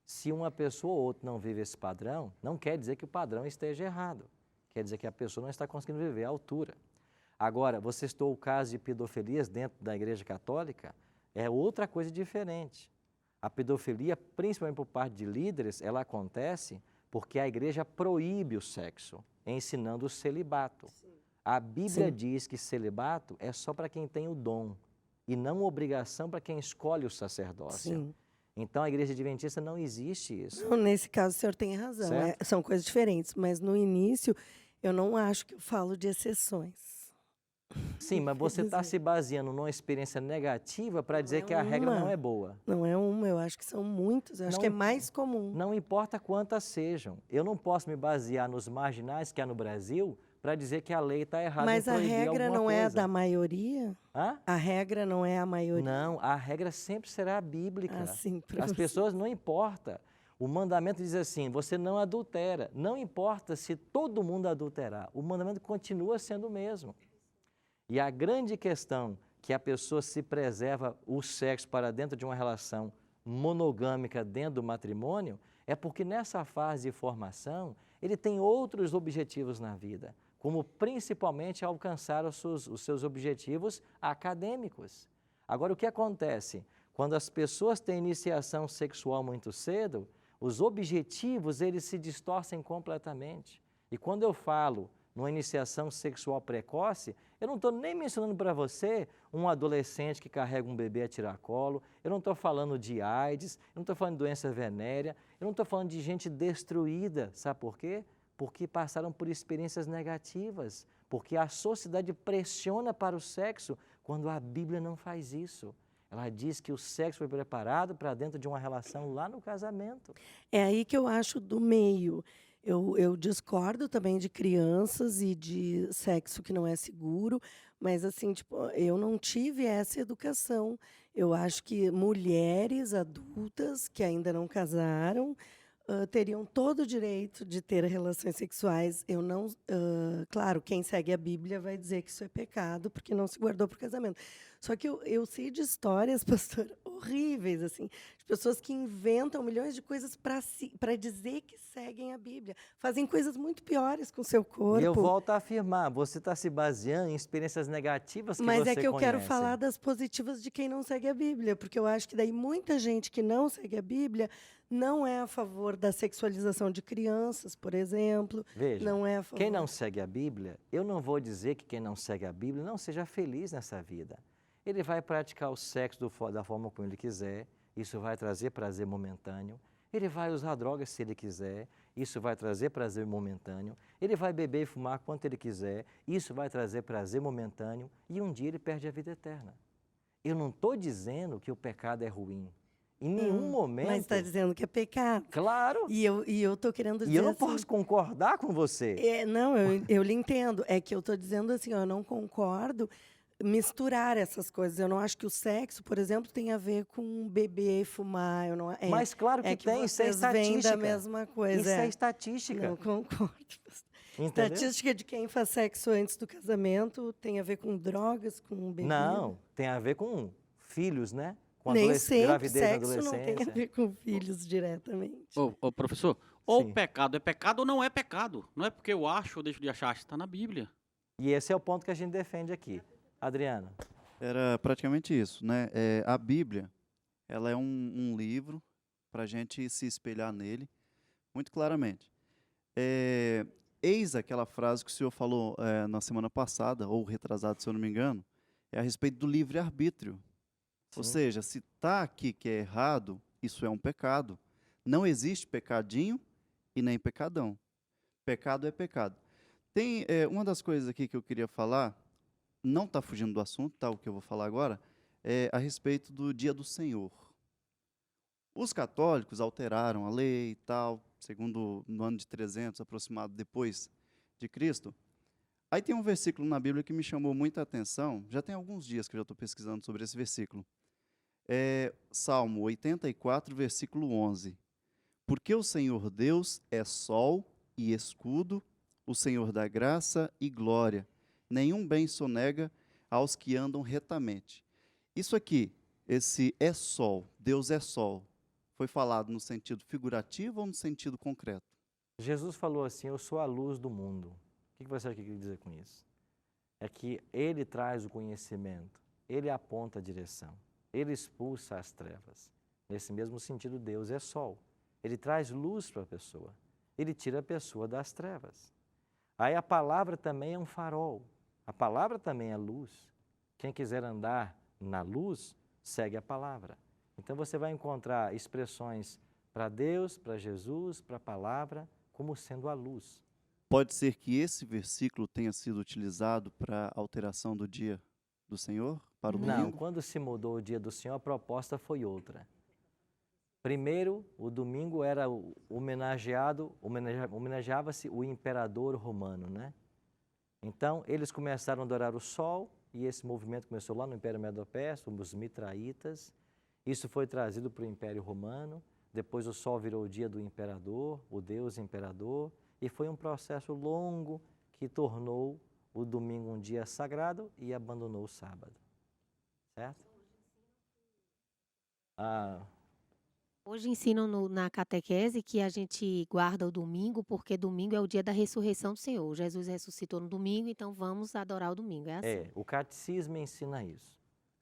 [SPEAKER 1] Se uma pessoa ou outra não vive esse padrão, não quer dizer que o padrão esteja errado. Quer dizer que a pessoa não está conseguindo viver à altura. Agora, você citou o caso de pedofilias dentro da Igreja Católica, é outra coisa diferente. A pedofilia, principalmente por parte de líderes, ela acontece porque a igreja proíbe o sexo, ensinando o celibato. A Bíblia diz que celibato é só para quem tem o dom e não obrigação para quem escolhe o sacerdócio.
[SPEAKER 5] Sim.
[SPEAKER 1] Então, a igreja adventista não existe isso.
[SPEAKER 5] Não, nesse caso, o senhor tem razão. São coisas diferentes, mas no início, eu não acho que eu falo de exceções.
[SPEAKER 1] Sim, mas você está se baseando numa experiência negativa para dizer que a regra não é boa.
[SPEAKER 5] Não é uma, eu acho que são muitas, eu acho que é mais comum.
[SPEAKER 1] Não importa quantas sejam. Eu não posso me basear nos marginais que há no Brasil para dizer que a lei está errada em proibir alguma coisa.
[SPEAKER 5] Mas a regra não é da maioria?
[SPEAKER 1] Hã?
[SPEAKER 5] A regra não é a maioria?
[SPEAKER 1] Não, a regra sempre será bíblica.
[SPEAKER 5] Assim,
[SPEAKER 1] As pessoas não importa. O mandamento diz assim, você não adultera. Não importa se todo mundo adulterar, o mandamento continua sendo o mesmo. E a grande questão que a pessoa se preserva o sexo para dentro de uma relação monogâmica dentro do matrimônio é porque nessa fase de formação ele tem outros objetivos na vida, como principalmente alcançar os seus objetivos acadêmicos. Agora, o que acontece? Quando as pessoas têm iniciação sexual muito cedo, os objetivos eles se distorcem completamente. E quando eu falo numa iniciação sexual precoce, eu não estou nem mencionando para você um adolescente que carrega um bebê a tiracolo, eu não estou falando de AIDS, eu não estou falando de doença venérea, eu não estou falando de gente destruída, sabe por quê? Porque passaram por experiências negativas, porque a sociedade pressiona para o sexo quando a Bíblia não faz isso. Ela diz que o sexo foi preparado para dentro de uma relação lá no casamento.
[SPEAKER 5] É aí que eu acho do meio. Eu discordo também de crianças e de sexo que não é seguro, mas assim, tipo, eu não tive essa educação. Eu acho que mulheres adultas que ainda não casaram teriam todo o direito de ter relações sexuais. Eu não, claro, quem segue a Bíblia vai dizer que isso é pecado porque não se guardou para o casamento. Só que eu sei de histórias, pastor, horríveis, assim, de pessoas que inventam milhões de coisas para dizer que seguem a Bíblia. Fazem coisas muito piores com o seu corpo.
[SPEAKER 1] E eu volto a afirmar, você está se baseando em experiências negativas que você conhece.
[SPEAKER 5] Mas é que eu quero falar das positivas de quem não segue a Bíblia, porque eu acho que daí muita gente que não segue a Bíblia não é a favor da sexualização de crianças, por exemplo.
[SPEAKER 1] Veja,
[SPEAKER 5] não é a favor.
[SPEAKER 1] Quem não segue a Bíblia, eu não vou dizer que quem não segue a Bíblia não seja feliz nessa vida. Ele vai praticar o sexo da forma como ele quiser, isso vai trazer prazer momentâneo. Ele vai usar drogas se ele quiser, isso vai trazer prazer momentâneo. Ele vai beber e fumar quanto ele quiser, isso vai trazer prazer momentâneo. E um dia ele perde a vida eterna. Eu não estou dizendo que o pecado é ruim. Em nenhum momento.
[SPEAKER 5] Mas está dizendo que é pecado.
[SPEAKER 1] Claro.
[SPEAKER 5] E eu estou querendo dizer.
[SPEAKER 1] E eu não
[SPEAKER 5] assim,
[SPEAKER 1] posso concordar com você.
[SPEAKER 5] Não, eu lhe entendo. É que eu estou dizendo assim, eu não concordo misturar essas coisas. Eu não acho que o sexo, por exemplo, tem a ver com beber e fumar. Eu não,
[SPEAKER 1] Mas claro que tem, isso é estatística.
[SPEAKER 5] Vêm da mesma coisa.
[SPEAKER 1] Isso é estatística.
[SPEAKER 5] Não concordo.
[SPEAKER 1] Entendeu?
[SPEAKER 5] Estatística de quem faz sexo antes do casamento tem a ver com drogas, com bebida?
[SPEAKER 1] Não, tem a ver com filhos, né? Com
[SPEAKER 5] Nem sempre
[SPEAKER 1] gravidez na
[SPEAKER 5] sexo não tem a ver com filhos diretamente.
[SPEAKER 6] Ô, professor, ou o pecado é pecado ou não é pecado. Não é porque eu acho ou deixo de achar, está na Bíblia.
[SPEAKER 1] E esse é o ponto que a gente defende aqui. Adriano.
[SPEAKER 4] Era praticamente isso, né? A Bíblia, ela é um livro para a gente se espelhar nele, muito claramente. Eis aquela frase que o senhor falou na semana passada, ou retrasado, se eu não me engano, é a respeito do livre-arbítrio. Ou seja, se está aqui que é errado, isso é um pecado. Não existe pecadinho e nem pecadão. Pecado é pecado. Tem uma das coisas aqui que eu queria falar, não está fugindo do assunto, tá, o que eu vou falar agora, a respeito do Dia do Senhor. Os católicos alteraram a lei e tal, segundo no ano de 300, aproximado depois de Cristo. Aí tem um versículo na Bíblia que me chamou muita atenção, já tem alguns dias que eu já estou pesquisando sobre esse versículo. É Salmo 84, versículo 11. Porque o Senhor Deus é sol e escudo, o Senhor dá graça e glória. Nenhum bem sonega aos que andam retamente. Isso aqui, esse é sol, Deus é sol, foi falado no sentido figurativo ou no sentido concreto?
[SPEAKER 1] Jesus falou assim, eu sou a luz do mundo. O que você acha que ele quer dizer com isso? É que ele traz o conhecimento, ele aponta a direção, ele expulsa as trevas. Nesse mesmo sentido, Deus é sol. Ele traz luz para a pessoa, ele tira a pessoa das trevas. Aí a palavra também é um farol, a palavra também é luz. Quem quiser andar na luz, segue a palavra. Então você vai encontrar expressões para Deus, para Jesus, para a palavra, como sendo a luz.
[SPEAKER 4] Pode ser que esse versículo tenha sido utilizado para a alteração do dia do Senhor, para o
[SPEAKER 1] Não,
[SPEAKER 4] domingo?
[SPEAKER 1] quando se mudou o dia do Senhor, a proposta foi outra. Primeiro, o domingo era homenageava-se o imperador romano, né? Então, eles começaram a adorar o sol, e esse movimento começou lá no Império Medo-Persa, os mitraitas. Isso foi trazido para o Império Romano, depois o sol virou o dia do imperador, o Deus imperador, e foi um processo longo que tornou o domingo um dia sagrado e abandonou o sábado. Certo?
[SPEAKER 2] Hoje ensinam na catequese que a gente guarda o domingo porque domingo é o dia da ressurreição do Senhor. Jesus ressuscitou no domingo, então vamos adorar o domingo. É assim.
[SPEAKER 1] O catecismo ensina isso.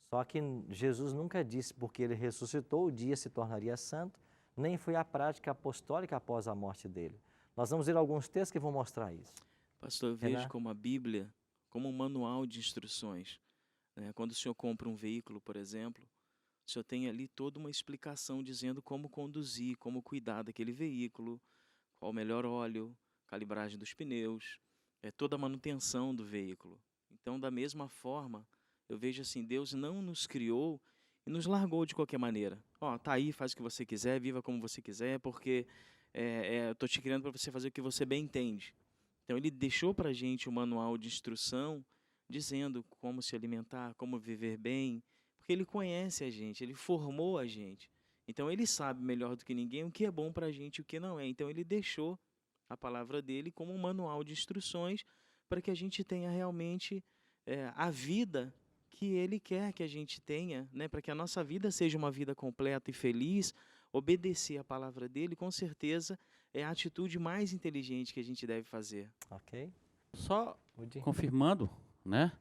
[SPEAKER 1] Só que Jesus nunca disse porque ele ressuscitou, o dia se tornaria santo, nem foi a prática apostólica após a morte dele. Nós vamos ver alguns textos que vão mostrar isso.
[SPEAKER 7] Pastor, eu vejo como a Bíblia, como um manual de instruções. Né? Quando o senhor compra um veículo, por exemplo, o senhor tem ali toda uma explicação dizendo como conduzir, como cuidar daquele veículo, qual o melhor óleo, calibragem dos pneus, toda a manutenção do veículo. Então, da mesma forma, eu vejo assim, Deus não nos criou e nos largou de qualquer maneira. Tá aí, faz o que você quiser, viva como você quiser, porque eu estou te criando para você fazer o que você bem entende. Então, ele deixou para a gente um manual de instrução, dizendo como se alimentar, como viver bem, porque ele conhece a gente, ele formou a gente. Então, ele sabe melhor do que ninguém o que é bom para a gente e o que não é. Então, ele deixou a palavra dele como um manual de instruções para que a gente tenha realmente a vida que ele quer que a gente tenha, né? Para que a nossa vida seja uma vida completa e feliz. Obedecer a palavra dele, com certeza, é a atitude mais inteligente que a gente deve fazer.
[SPEAKER 1] Ok?
[SPEAKER 6] Só confirmando, né?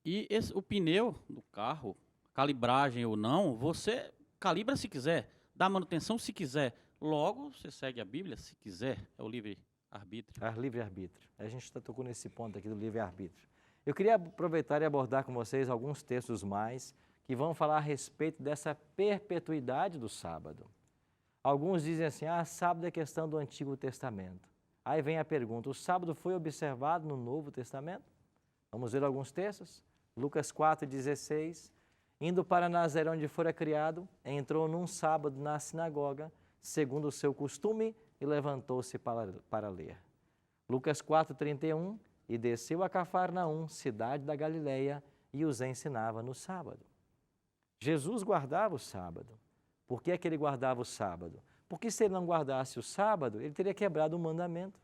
[SPEAKER 6] E o pneu do carro, calibragem ou não, você calibra se quiser, dá manutenção se quiser. Logo, você segue a Bíblia se quiser. É o livre-arbítrio.
[SPEAKER 1] Livre-arbítrio. A gente tocou nesse ponto aqui do livre-arbítrio. Eu queria aproveitar e abordar com vocês alguns textos mais que vão falar a respeito dessa perpetuidade do sábado. Alguns dizem assim, sábado é questão do Antigo Testamento. Aí vem a pergunta, o sábado foi observado no Novo Testamento? Vamos ver alguns textos. Lucas 4,16. Indo para Nazaré, onde fora criado, entrou num sábado na sinagoga, segundo o seu costume, e levantou-se para ler. Lucas 4,31. E desceu a Cafarnaum, cidade da Galileia, e os ensinava no sábado. Jesus guardava o sábado. Por que é que ele guardava o sábado? Porque se ele não guardasse o sábado, ele teria quebrado o mandamento.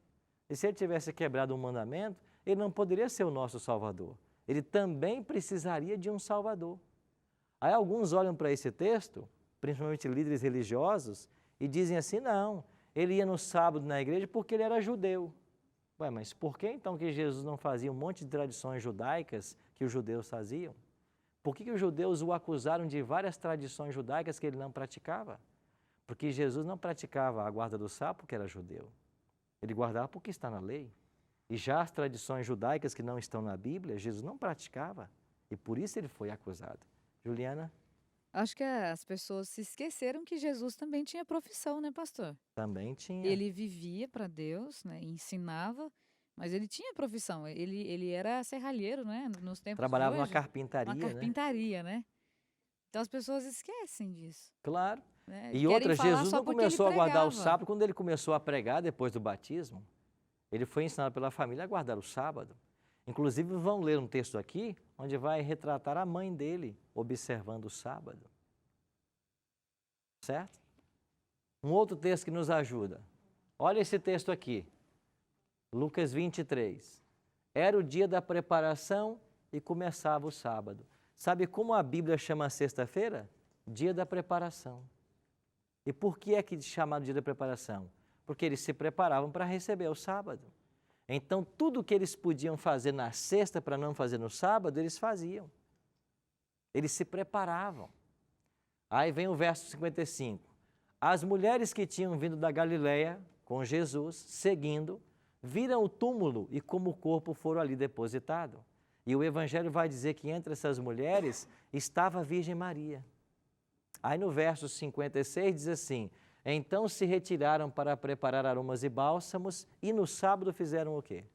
[SPEAKER 1] E se ele tivesse quebrado o mandamento, ele não poderia ser o nosso Salvador. Ele também precisaria de um Salvador. Aí alguns olham para esse texto, principalmente líderes religiosos, e dizem assim, não, ele ia no sábado na igreja porque ele era judeu. Mas por que então que Jesus não fazia um monte de tradições judaicas que os judeus faziam? Por que os judeus o acusaram de várias tradições judaicas que ele não praticava? Porque Jesus não praticava a guarda do sábado porque era judeu. Ele guardava porque está na lei. E já as tradições judaicas que não estão na Bíblia, Jesus não praticava. E por isso ele foi acusado. Juliana?
[SPEAKER 8] Acho que as pessoas se esqueceram que Jesus também tinha profissão, né, pastor?
[SPEAKER 1] Também tinha.
[SPEAKER 8] Ele vivia para Deus, né, ensinava, mas ele tinha profissão. Ele era serralheiro, né, nos tempos
[SPEAKER 1] Trabalhava
[SPEAKER 8] de
[SPEAKER 1] numa
[SPEAKER 8] hoje.
[SPEAKER 1] carpintaria,
[SPEAKER 8] Uma carpintaria, né? Então as pessoas esquecem disso,
[SPEAKER 1] Claro.
[SPEAKER 8] né?
[SPEAKER 1] E
[SPEAKER 8] Querem
[SPEAKER 1] outra,
[SPEAKER 8] falar
[SPEAKER 1] Jesus
[SPEAKER 8] só
[SPEAKER 1] não
[SPEAKER 8] porque ele
[SPEAKER 1] começou a guardar o
[SPEAKER 8] pregava.
[SPEAKER 1] sábado quando ele começou a pregar depois do batismo. Ele foi ensinado pela família a guardar o sábado. Inclusive, vamos ler um texto aqui onde vai retratar a mãe dele observando o sábado. Certo? Um outro texto que nos ajuda. Olha esse texto aqui. Lucas 23. Era o dia da preparação e começava o sábado. Sabe como a Bíblia chama a sexta-feira? Dia da preparação. E por que é que chamado dia da preparação? Porque eles se preparavam para receber o sábado. Então, tudo que eles podiam fazer na sexta para não fazer no sábado, eles faziam. Eles se preparavam. Aí vem o verso 55. As mulheres que tinham vindo da Galileia com Jesus, seguindo, viram o túmulo e como o corpo foram ali depositado. E o Evangelho vai dizer que entre essas mulheres estava a Virgem Maria. Aí no verso 56 diz assim, então se retiraram para preparar aromas e bálsamos e no sábado fizeram o quê?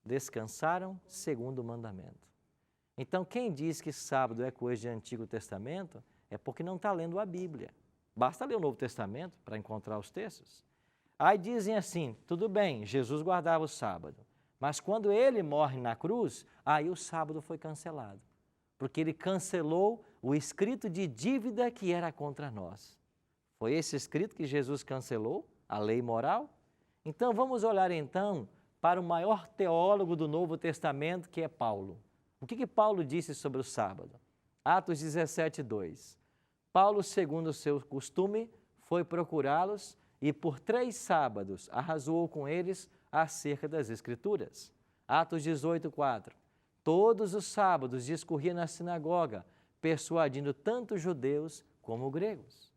[SPEAKER 1] Descansaram segundo o mandamento. Então quem diz que sábado é coisa de Antigo Testamento é porque não está lendo a Bíblia. Basta ler o Novo Testamento para encontrar os textos. Aí dizem assim, tudo bem, Jesus guardava o sábado, mas quando ele morre na cruz, aí o sábado foi cancelado, porque ele cancelou o escrito de dívida que era contra nós. Foi esse escrito que Jesus cancelou, a lei moral? Então vamos olhar então para o maior teólogo do Novo Testamento, que é Paulo. O que Paulo disse sobre o sábado? Atos 17, 2. Paulo, segundo o seu costume, foi procurá-los e por 3 sábados arrazoou com eles acerca das Escrituras. Atos 18, 4. Todos os sábados discorria na sinagoga, persuadindo tanto judeus como gregos.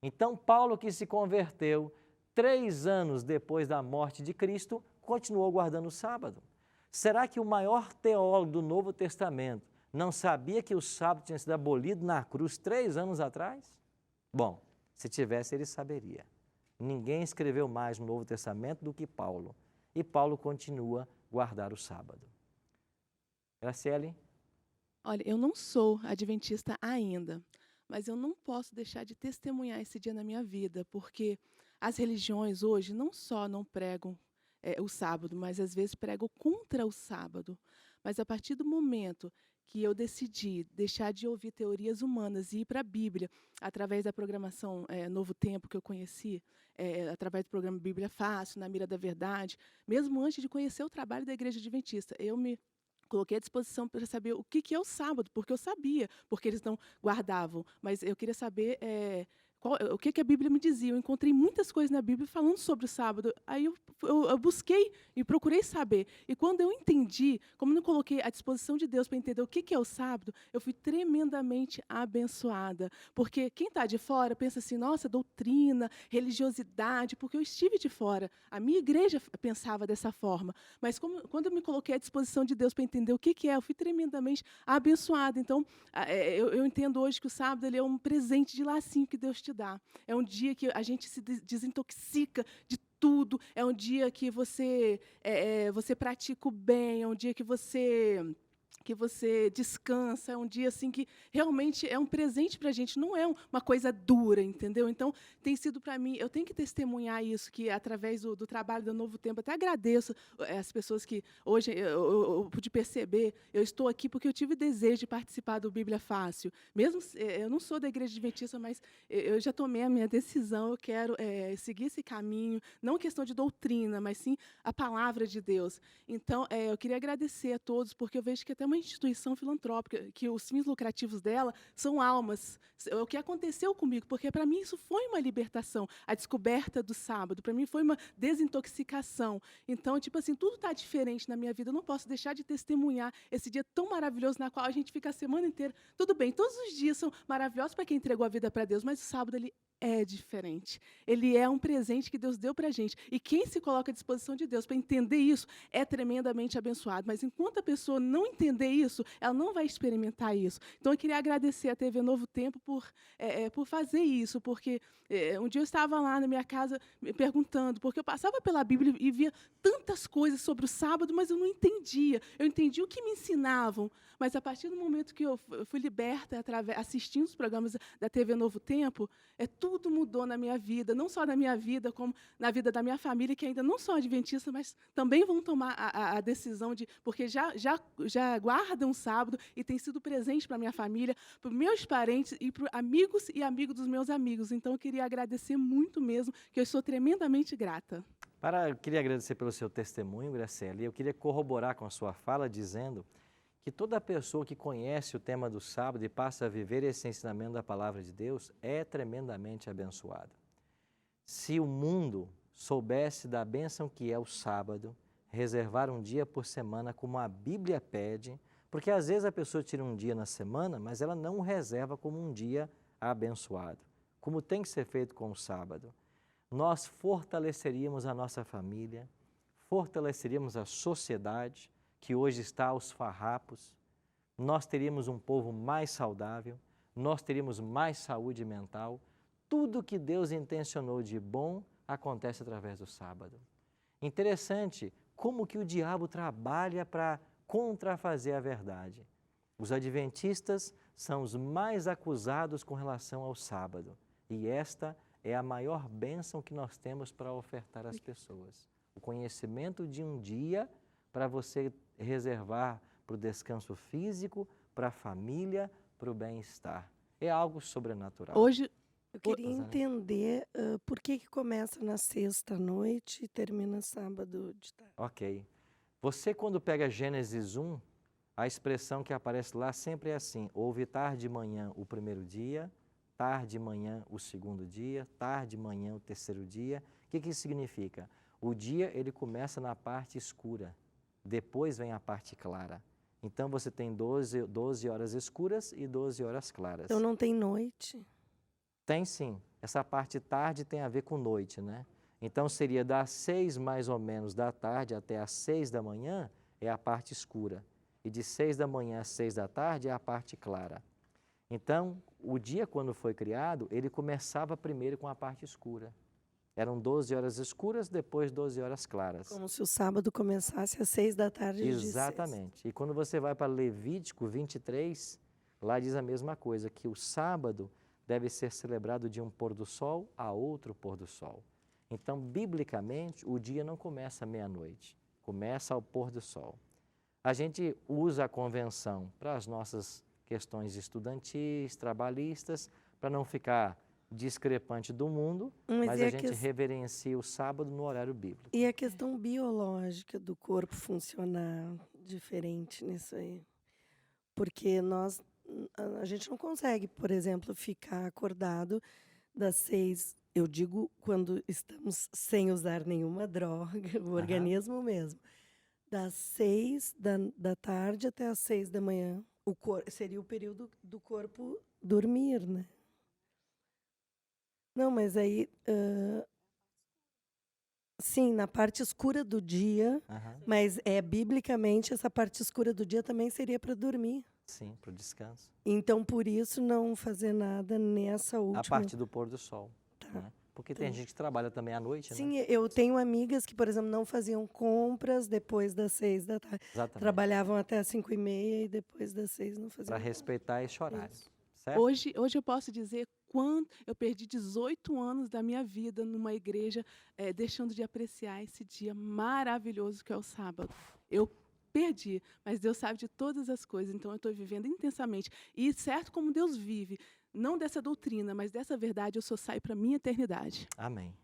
[SPEAKER 1] Então, Paulo, que se converteu 3 anos depois da morte de Cristo, continuou guardando o sábado. Será que o maior teólogo do Novo Testamento não sabia que o sábado tinha sido abolido na cruz 3 anos atrás? Bom, se tivesse, ele saberia. Ninguém escreveu mais no Novo Testamento do que Paulo. E Paulo continua a guardar o sábado. Graciele?
[SPEAKER 9] Olha, eu não sou adventista ainda, mas eu não posso deixar de testemunhar esse dia na minha vida, porque as religiões hoje não só não pregam o sábado, mas às vezes pregam contra o sábado. Mas a partir do momento que eu decidi deixar de ouvir teorias humanas e ir para a Bíblia, através da programação Novo Tempo que eu conheci, através do programa Bíblia Fácil, Na Mira da Verdade, mesmo antes de conhecer o trabalho da Igreja Adventista, eu me coloquei à disposição para saber o que é o sábado, porque eu sabia, porque eles não guardavam, mas eu queria saber o que a Bíblia me dizia. Eu encontrei muitas coisas na Bíblia falando sobre o sábado. Aí eu busquei e procurei saber. E quando eu entendi, como eu não coloquei à disposição de Deus para entender o que é o sábado, eu fui tremendamente abençoada. Porque quem está de fora pensa assim, nossa, doutrina, religiosidade, porque eu estive de fora. A minha igreja pensava dessa forma. Mas quando eu me coloquei à disposição de Deus para entender o que é, eu fui tremendamente abençoada. Então, eu entendo hoje que o sábado ele é um presente de lacinho que Deus te dá. É um dia que a gente se desintoxica de tudo. É um dia que você pratica o bem. É um dia que você descansa. É um dia assim que realmente é um presente para a gente. Não é uma coisa dura, entendeu? Então, tem sido para mim, eu tenho que testemunhar isso, que através do trabalho do Novo Tempo, até agradeço as pessoas que hoje eu pude perceber, eu estou aqui porque eu tive desejo de participar do Bíblia Fácil. Mesmo, eu não sou da Igreja Adventista, mas eu já tomei a minha decisão, eu quero seguir esse caminho, não questão de doutrina, mas sim a palavra de Deus. Então, eu queria agradecer a todos, porque eu vejo que até uma instituição filantrópica, que os fins lucrativos dela são almas. É o que aconteceu comigo, porque para mim isso foi uma libertação. A descoberta do sábado, para mim foi uma desintoxicação. Então, tipo assim, tudo está diferente na minha vida. Eu não posso deixar de testemunhar esse dia tão maravilhoso na qual a gente fica a semana inteira. Tudo bem, todos os dias são maravilhosos para quem entregou a vida para Deus, mas o sábado ele é diferente. Ele é um presente que Deus deu para a gente. E quem se coloca à disposição de Deus para entender isso é tremendamente abençoado. Mas enquanto a pessoa não entender isso, ela não vai experimentar isso. Então, eu queria agradecer à TV Novo Tempo por fazer isso, porque um dia eu estava lá na minha casa me perguntando, porque eu passava pela Bíblia e via tantas coisas sobre o sábado, mas eu não entendia. Eu entendi o que me ensinavam, mas a partir do momento que eu fui liberta, assistindo os programas da TV Novo Tempo, tudo mudou na minha vida, não só na minha vida, como na vida da minha família, que ainda não são adventistas, mas também vão tomar a decisão porque já guardam sábado e tem sido presente para a minha família, para os meus parentes e para amigos e amigos dos meus amigos. Então, eu queria agradecer muito mesmo, que eu sou tremendamente grata.
[SPEAKER 1] Eu queria agradecer pelo seu testemunho, Graciela, e eu queria corroborar com a sua fala, dizendo que toda pessoa que conhece o tema do sábado e passa a viver esse ensinamento da palavra de Deus é tremendamente abençoada. Se o mundo soubesse da bênção que é o sábado, reservar um dia por semana como a Bíblia pede, porque às vezes a pessoa tira um dia na semana, mas ela não o reserva como um dia abençoado, como tem que ser feito com o sábado. Nós fortaleceríamos a nossa família, fortaleceríamos a sociedade, que hoje está aos farrapos, nós teríamos um povo mais saudável, nós teríamos mais saúde mental. Tudo que Deus intencionou de bom acontece através do sábado. Interessante como que o diabo trabalha para contrafazer a verdade. Os adventistas são os mais acusados com relação ao sábado, e esta é a maior bênção que nós temos para ofertar às pessoas. O conhecimento de um dia para você reservar para o descanso físico, para a família, para o bem-estar. É algo sobrenatural.
[SPEAKER 5] Hoje, eu queria entender por que começa na sexta-noite e termina sábado de tarde.
[SPEAKER 1] Ok. Você, quando pega Gênesis 1, a expressão que aparece lá sempre é assim: houve tarde de manhã o primeiro dia, tarde de manhã o segundo dia, tarde de manhã o terceiro dia. O que isso significa? O dia ele começa na parte escura, depois vem a parte clara. Então você tem 12 horas escuras e 12 horas claras.
[SPEAKER 5] Então não tem noite?
[SPEAKER 1] Tem sim. Essa parte tarde tem a ver com noite, né? Então seria das 6 mais ou menos da tarde até as 6 da manhã é a parte escura. E de 6 da manhã às 6 da tarde é a parte clara. Então, o dia quando foi criado, ele começava primeiro com a parte escura. Eram 12 horas escuras, depois 12 horas claras.
[SPEAKER 5] Como se o sábado começasse às 6 da tarde.
[SPEAKER 1] Exatamente. E quando você vai para Levítico 23, lá diz a mesma coisa, que o sábado deve ser celebrado de um pôr do sol a outro pôr do sol. Então, biblicamente, o dia não começa à meia-noite, começa ao pôr do sol. A gente usa a convenção para as nossas questões estudantis, trabalhistas, para não ficar discrepante do mundo, mas a gente reverencia o sábado no horário bíblico.
[SPEAKER 5] E a questão biológica do corpo funcionar diferente nisso aí? Porque a gente não consegue, por exemplo, ficar acordado das 6, eu digo quando estamos sem usar nenhuma droga, o organismo mesmo, das 6 da tarde até as 6 da manhã. Seria o período do corpo dormir, né? Não, mas aí, sim, na parte escura do dia, mas biblicamente essa parte escura do dia também seria para dormir.
[SPEAKER 1] Sim, para o descanso.
[SPEAKER 5] Então, por isso, não fazer nada nessa última...
[SPEAKER 1] A parte do pôr do sol.
[SPEAKER 5] Tá.
[SPEAKER 1] Né? Porque tem gente que trabalha também à noite,
[SPEAKER 5] sim,
[SPEAKER 1] né?
[SPEAKER 5] eu tenho amigas que, por exemplo, não faziam compras depois das 6 da tarde.
[SPEAKER 1] Exatamente.
[SPEAKER 5] Trabalhavam até as 5h30 e depois das 6 não faziam.
[SPEAKER 1] Para respeitar esse horário. Certo?
[SPEAKER 9] Hoje eu posso dizer quando eu perdi 18 anos da minha vida numa igreja, deixando de apreciar esse dia maravilhoso que é o sábado. Eu perdi, mas Deus sabe de todas as coisas, então eu estou vivendo intensamente. E certo como Deus vive, não dessa doutrina, mas dessa verdade, eu só saio para a minha eternidade.
[SPEAKER 1] Amém.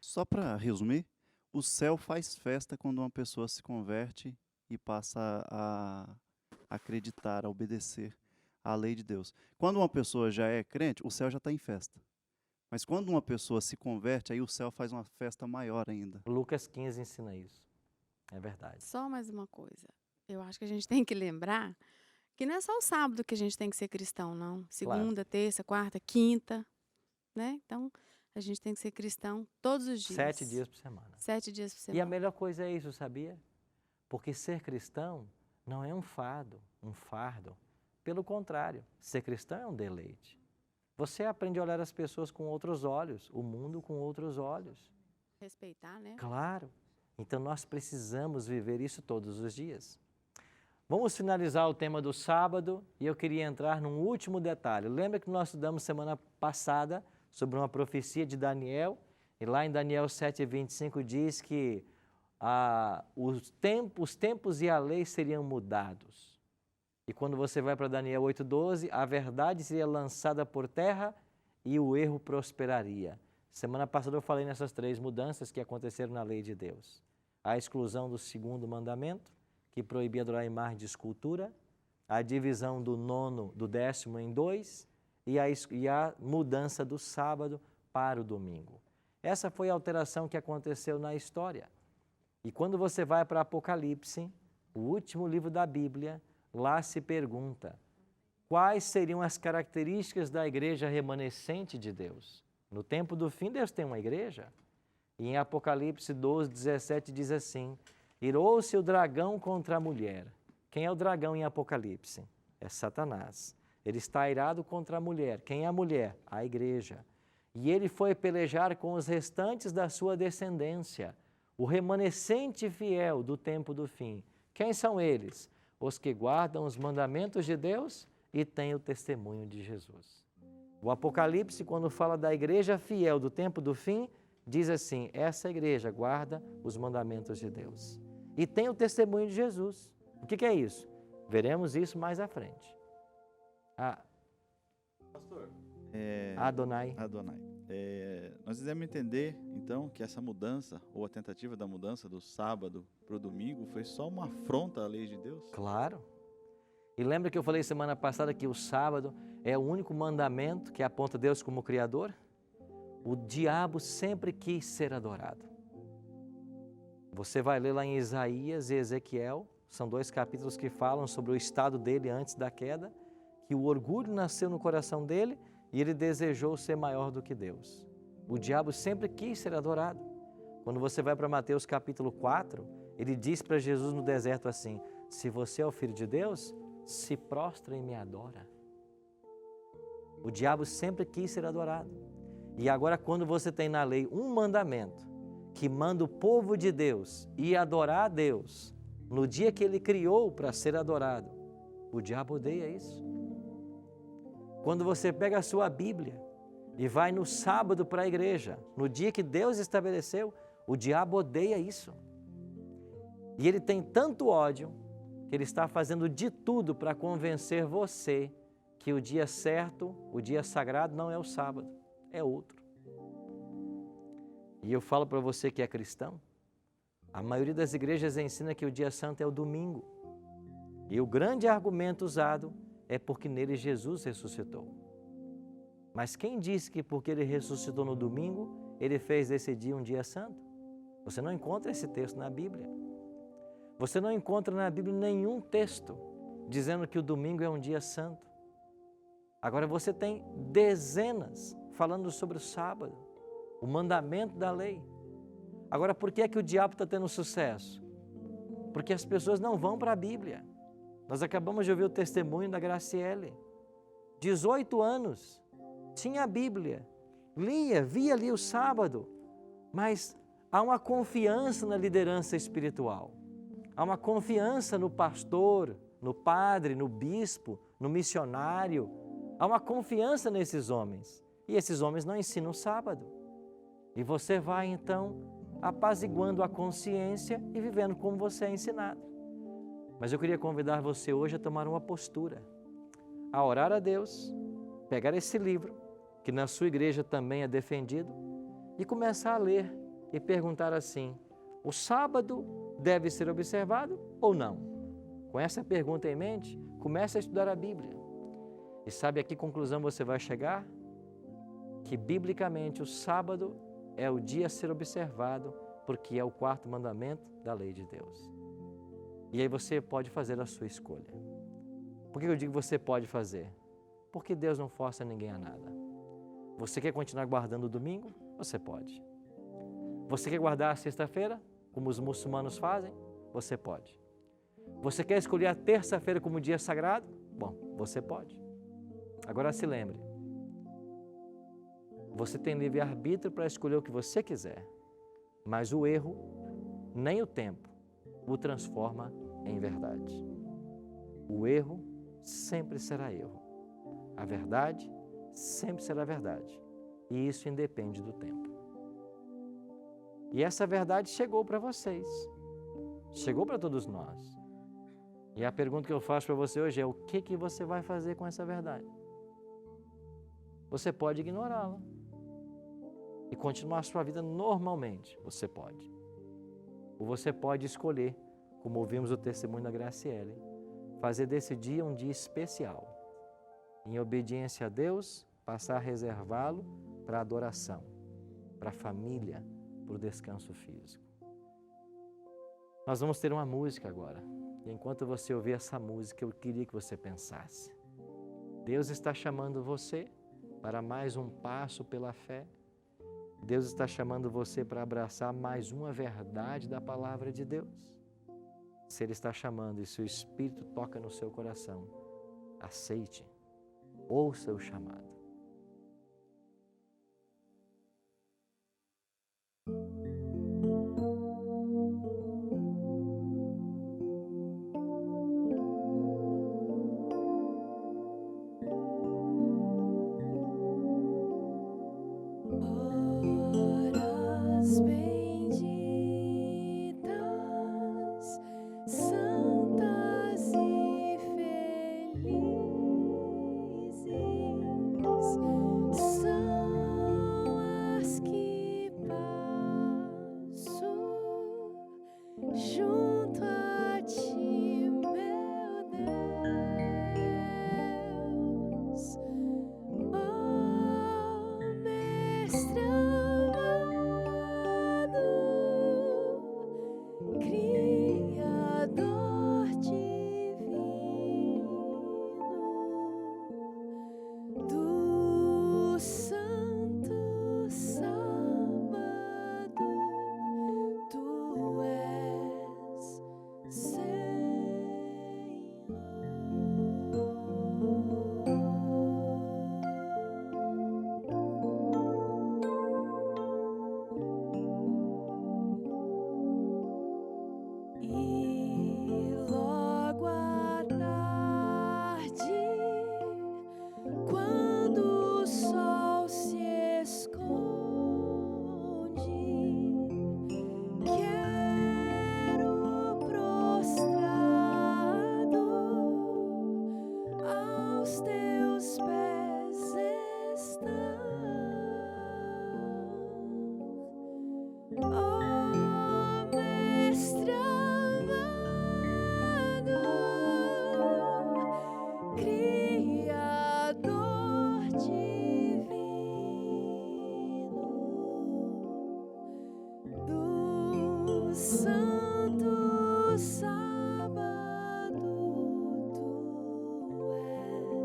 [SPEAKER 4] Só para resumir, o céu faz festa quando uma pessoa se converte e passa a acreditar, a obedecer à lei de Deus. Quando uma pessoa já é crente, o céu já está em festa. Mas quando uma pessoa se converte, aí o céu faz uma festa maior ainda.
[SPEAKER 1] Lucas 15 ensina isso. É verdade.
[SPEAKER 3] Só mais uma coisa. Eu acho que a gente tem que lembrar que não é só o sábado que a gente tem que ser cristão, não. Segunda, terça, quarta, quinta. né? Então, a gente tem que ser cristão todos os dias.
[SPEAKER 1] 7 dias por semana.
[SPEAKER 3] 7 dias por
[SPEAKER 1] E a
[SPEAKER 3] semana.
[SPEAKER 1] melhor coisa é isso, sabia? Porque ser cristão não é um fardo. Pelo contrário, ser cristão é um deleite. Você aprende a olhar as pessoas com outros olhos, o mundo com outros olhos.
[SPEAKER 3] Respeitar, né?
[SPEAKER 1] Claro. Então nós precisamos viver isso todos os dias. Vamos finalizar o tema do sábado e eu queria entrar num último detalhe. Lembra que nós estudamos semana passada sobre uma profecia de Daniel? E lá em Daniel 7:25 diz que os tempos e a lei seriam mudados. E quando você vai para Daniel 8:12, a verdade seria lançada por terra e o erro prosperaria. Semana passada eu falei nessas 3 mudanças que aconteceram na lei de Deus. A exclusão do 2º mandamento, que proibia adorar imagem de escultura, a divisão do 10º em 2 e a mudança do sábado para o domingo. Essa foi a alteração que aconteceu na história. E quando você vai para Apocalipse, o último livro da Bíblia, lá se pergunta quais seriam as características da igreja remanescente de Deus. No tempo do fim, Deus tem uma igreja. E em Apocalipse 12:17 diz assim: irou-se o dragão contra a mulher. Quem é o dragão em Apocalipse? É Satanás. Ele está irado contra a mulher. Quem é a mulher? A igreja. E ele foi pelejar com os restantes da sua descendência, o remanescente fiel do tempo do fim. Quem são eles? Os que guardam os mandamentos de Deus e têm o testemunho de Jesus. O Apocalipse, quando fala da igreja fiel do tempo do fim, diz assim: essa igreja guarda os mandamentos de Deus e tem o testemunho de Jesus. O que é isso? Veremos isso mais à frente.
[SPEAKER 10] Pastor,
[SPEAKER 1] Adonai.
[SPEAKER 10] Nós devemos entender, então, que essa mudança, ou a tentativa da mudança do sábado para o domingo, foi só uma afronta à lei de Deus?
[SPEAKER 1] Claro. E lembra que eu falei semana passada que o sábado é o único mandamento que aponta Deus como Criador? O diabo sempre quis ser adorado. Você vai ler lá em Isaías e Ezequiel, são 2 capítulos que falam sobre o estado dele antes da queda, que o orgulho nasceu no coração dele e ele desejou ser maior do que Deus. O diabo sempre quis ser adorado. Quando você vai para Mateus capítulo 4, ele diz para Jesus no deserto assim: se você é o Filho de Deus, se prostra e me adora. O diabo sempre quis ser adorado. E agora, quando você tem na lei um mandamento que manda o povo de Deus ir adorar a Deus no dia que ele criou para ser adorado, o diabo odeia isso. Quando você pega a sua Bíblia e vai no sábado para a igreja, no dia que Deus estabeleceu, o diabo odeia isso. E ele tem tanto ódio que ele está fazendo de tudo para convencer você que o dia certo, o dia sagrado não é o sábado, é outro. E eu falo para você que é cristão, a maioria das igrejas ensina que o dia santo é o domingo. E o grande argumento usado é porque nele Jesus ressuscitou. Mas quem disse que porque ele ressuscitou no domingo, ele fez desse dia um dia santo? Você não encontra esse texto na Bíblia. Você não encontra na Bíblia nenhum texto dizendo que o domingo é um dia santo. Agora você tem dezenas falando sobre o sábado, o mandamento da lei. Agora, por que é que o diabo está tendo sucesso? Porque as pessoas não vão para a Bíblia. Nós acabamos de ouvir o testemunho da Graciele. 18 anos, tinha a Bíblia, via ali o sábado, mas há uma confiança na liderança espiritual. Há uma confiança no pastor, no padre, no bispo, no missionário. Há uma confiança nesses homens. E esses homens não ensinam o sábado. E você vai, então, apaziguando a consciência e vivendo como você é ensinado. Mas eu queria convidar você hoje a tomar uma postura, a orar a Deus, pegar esse livro, que na sua igreja também é defendido, e começar a ler e perguntar assim: o sábado deve ser observado ou não? Com essa pergunta em mente, comece a estudar a Bíblia. E sabe a que conclusão você vai chegar? Que biblicamente o sábado é o dia a ser observado, porque é o 4º mandamento da lei de Deus. E aí você pode fazer a sua escolha. Por que eu digo que você pode fazer? Porque Deus não força ninguém a nada. Você quer continuar guardando o domingo? Você pode. Você quer guardar a sexta-feira, como os muçulmanos fazem? Você pode. Você quer escolher a terça-feira como dia sagrado? Bom, você pode. Agora se lembre, você tem livre-arbítrio para escolher o que você quiser, mas o erro, nem o tempo, o transforma em verdade. O erro sempre será erro. A verdade sempre será verdade. E isso independe do tempo. E essa verdade chegou para vocês. Chegou para todos nós. E a pergunta que eu faço para você hoje é: o que você vai fazer com essa verdade? Você pode ignorá-la e continuar a sua vida normalmente. Você pode. Ou você pode escolher, como ouvimos o testemunho da Graciele, fazer desse dia um dia especial. Em obediência a Deus, passar a reservá-lo para a adoração, para a família, para o descanso físico. Nós vamos ter uma música agora. E enquanto você ouvir essa música, eu queria que você pensasse. Deus está chamando você para mais um passo pela fé. Deus está chamando você para abraçar mais uma verdade da palavra de Deus. Se Ele está chamando e se o Espírito toca no seu coração, aceite, ouça o chamado.
[SPEAKER 11] Horas benditas, santas e felizes são as que passo junto a ti, meu Deus. Oh, Mestre amado, Criador divino do santo sábado, tu és E logo à tarde, quando o sol se esconde, quero prostrado aos teus pés estar. Oh, Mestre amado, Criador divino do santo sábado, tu és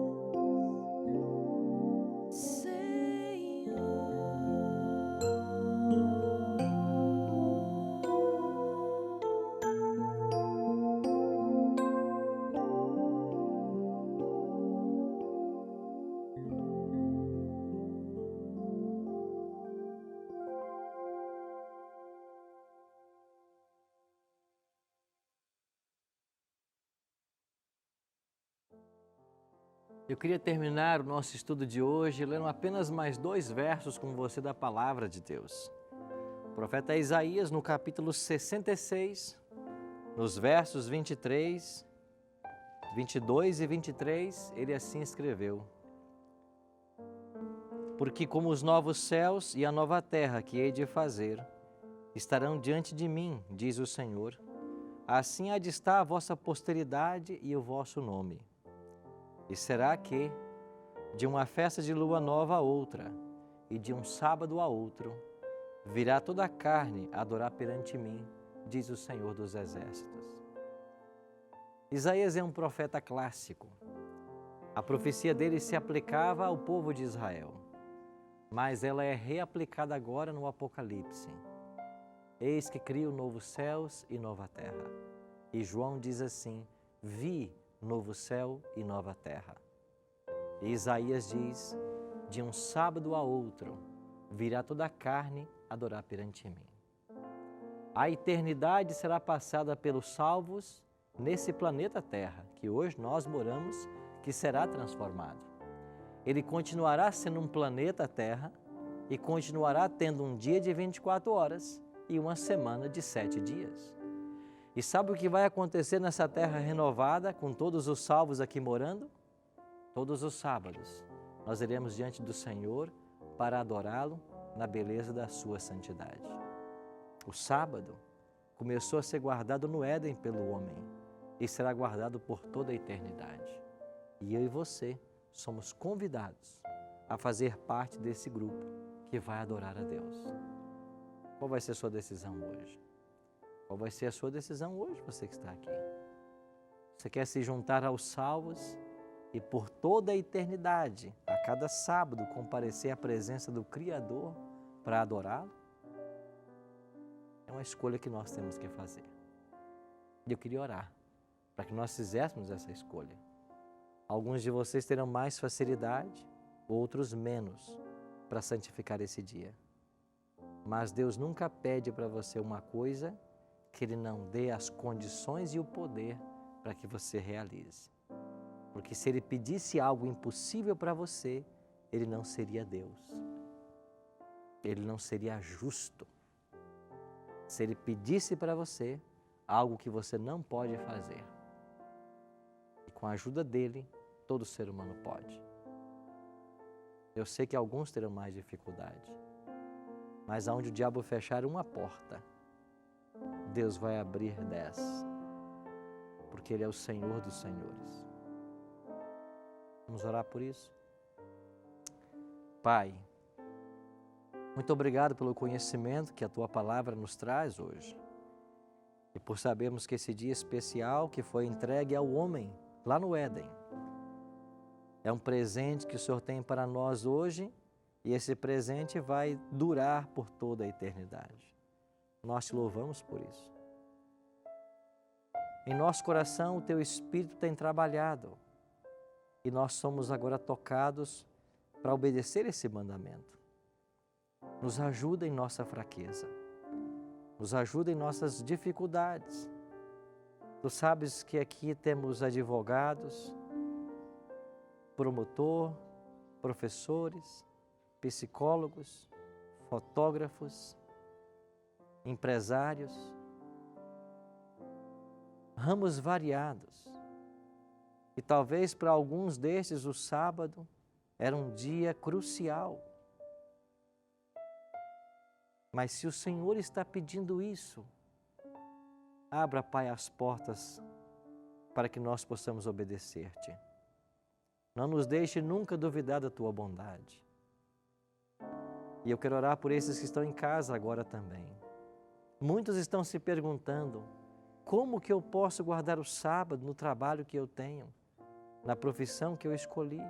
[SPEAKER 1] Eu queria terminar o nosso estudo de hoje lendo apenas mais 2 versos com você da Palavra de Deus. O profeta Isaías, no capítulo 66, nos versos 23, 22 e 23, ele assim escreveu: Porque como os novos céus e a nova terra que hei de fazer estarão diante de mim, diz o Senhor, assim há de estar a vossa posteridade e o vosso nome. E será que, de uma festa de lua nova a outra, e de um sábado a outro, virá toda a carne a adorar perante mim, diz o Senhor dos Exércitos. Isaías é um profeta clássico. A profecia dele se aplicava ao povo de Israel. mas ela é reaplicada agora no Apocalipse. Eis que crio novos céus e nova terra. E João diz assim, vi novo céu e nova terra. E Isaías diz, de um sábado a outro, virá toda a carne adorar perante mim. A eternidade será passada pelos salvos nesse planeta Terra, que hoje nós moramos, que será transformado. Ele continuará sendo um planeta Terra e continuará tendo um dia de 24 horas e uma semana de 7 dias. E sabe o que vai acontecer nessa terra renovada, com todos os salvos aqui morando? Todos os sábados nós iremos diante do Senhor para adorá-lo na beleza da sua santidade. O sábado começou a ser guardado no Éden pelo homem e será guardado por toda a eternidade. E eu e você somos convidados a fazer parte desse grupo que vai adorar a Deus. Qual vai ser a sua decisão hoje? Qual vai ser a sua decisão hoje, você que está aqui? Você quer se juntar aos salvos e por toda a eternidade, a cada sábado, comparecer à presença do Criador para adorá-lo? É uma escolha que nós temos que fazer. E eu queria orar para que nós fizéssemos essa escolha. Alguns de vocês terão mais facilidade, outros menos, para santificar esse dia. Mas Deus nunca pede para você uma coisa que Ele não dê as condições e o poder para que você realize. Porque se Ele pedisse algo impossível para você, Ele não seria Deus. Ele não seria justo. Se Ele pedisse para você algo que você não pode fazer. E com a ajuda dEle, todo ser humano pode. Eu sei que alguns terão mais dificuldade. Mas aonde o diabo fechar uma porta, Deus vai abrir 10. Porque Ele é o Senhor dos Senhores. Vamos orar por isso? Pai, muito obrigado pelo conhecimento que a Tua Palavra nos traz hoje. E por sabermos que esse dia especial que foi entregue ao homem, lá no Éden, é um presente que o Senhor tem para nós hoje, e esse presente vai durar por toda a eternidade. Nós te louvamos por isso. Em nosso coração, o Teu Espírito tem trabalhado, e nós somos agora tocados para obedecer esse mandamento. Nos ajuda em nossa fraqueza, nos ajuda em nossas dificuldades. Tu sabes que aqui temos advogados, promotor, professores, psicólogos, fotógrafos, empresários, ramos variados. E talvez para alguns destes o sábado era um dia crucial. Mas se o Senhor está pedindo isso, abra, Pai, as portas para que nós possamos obedecer-te. Não nos deixe nunca duvidar da Tua bondade. E eu quero orar por esses que estão em casa agora também. Muitos estão se perguntando, como que eu posso guardar o sábado no trabalho que eu tenho, na profissão que eu escolhi?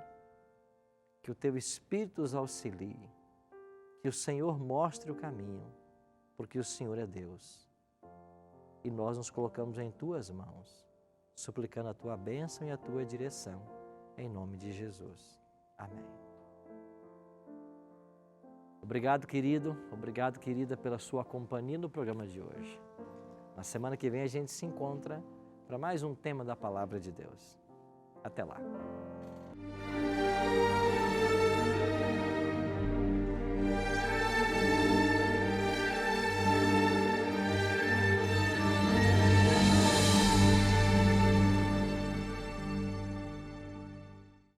[SPEAKER 1] Que o Teu Espírito os auxilie, que o Senhor mostre o caminho, porque o Senhor é Deus. E nós nos colocamos em Tuas mãos, suplicando a Tua bênção e a Tua direção, em nome de Jesus. Amém. Obrigado, querido, obrigado, querida, pela sua companhia no programa de hoje. Na semana que vem a gente se encontra para mais um tema da Palavra de Deus. Até lá.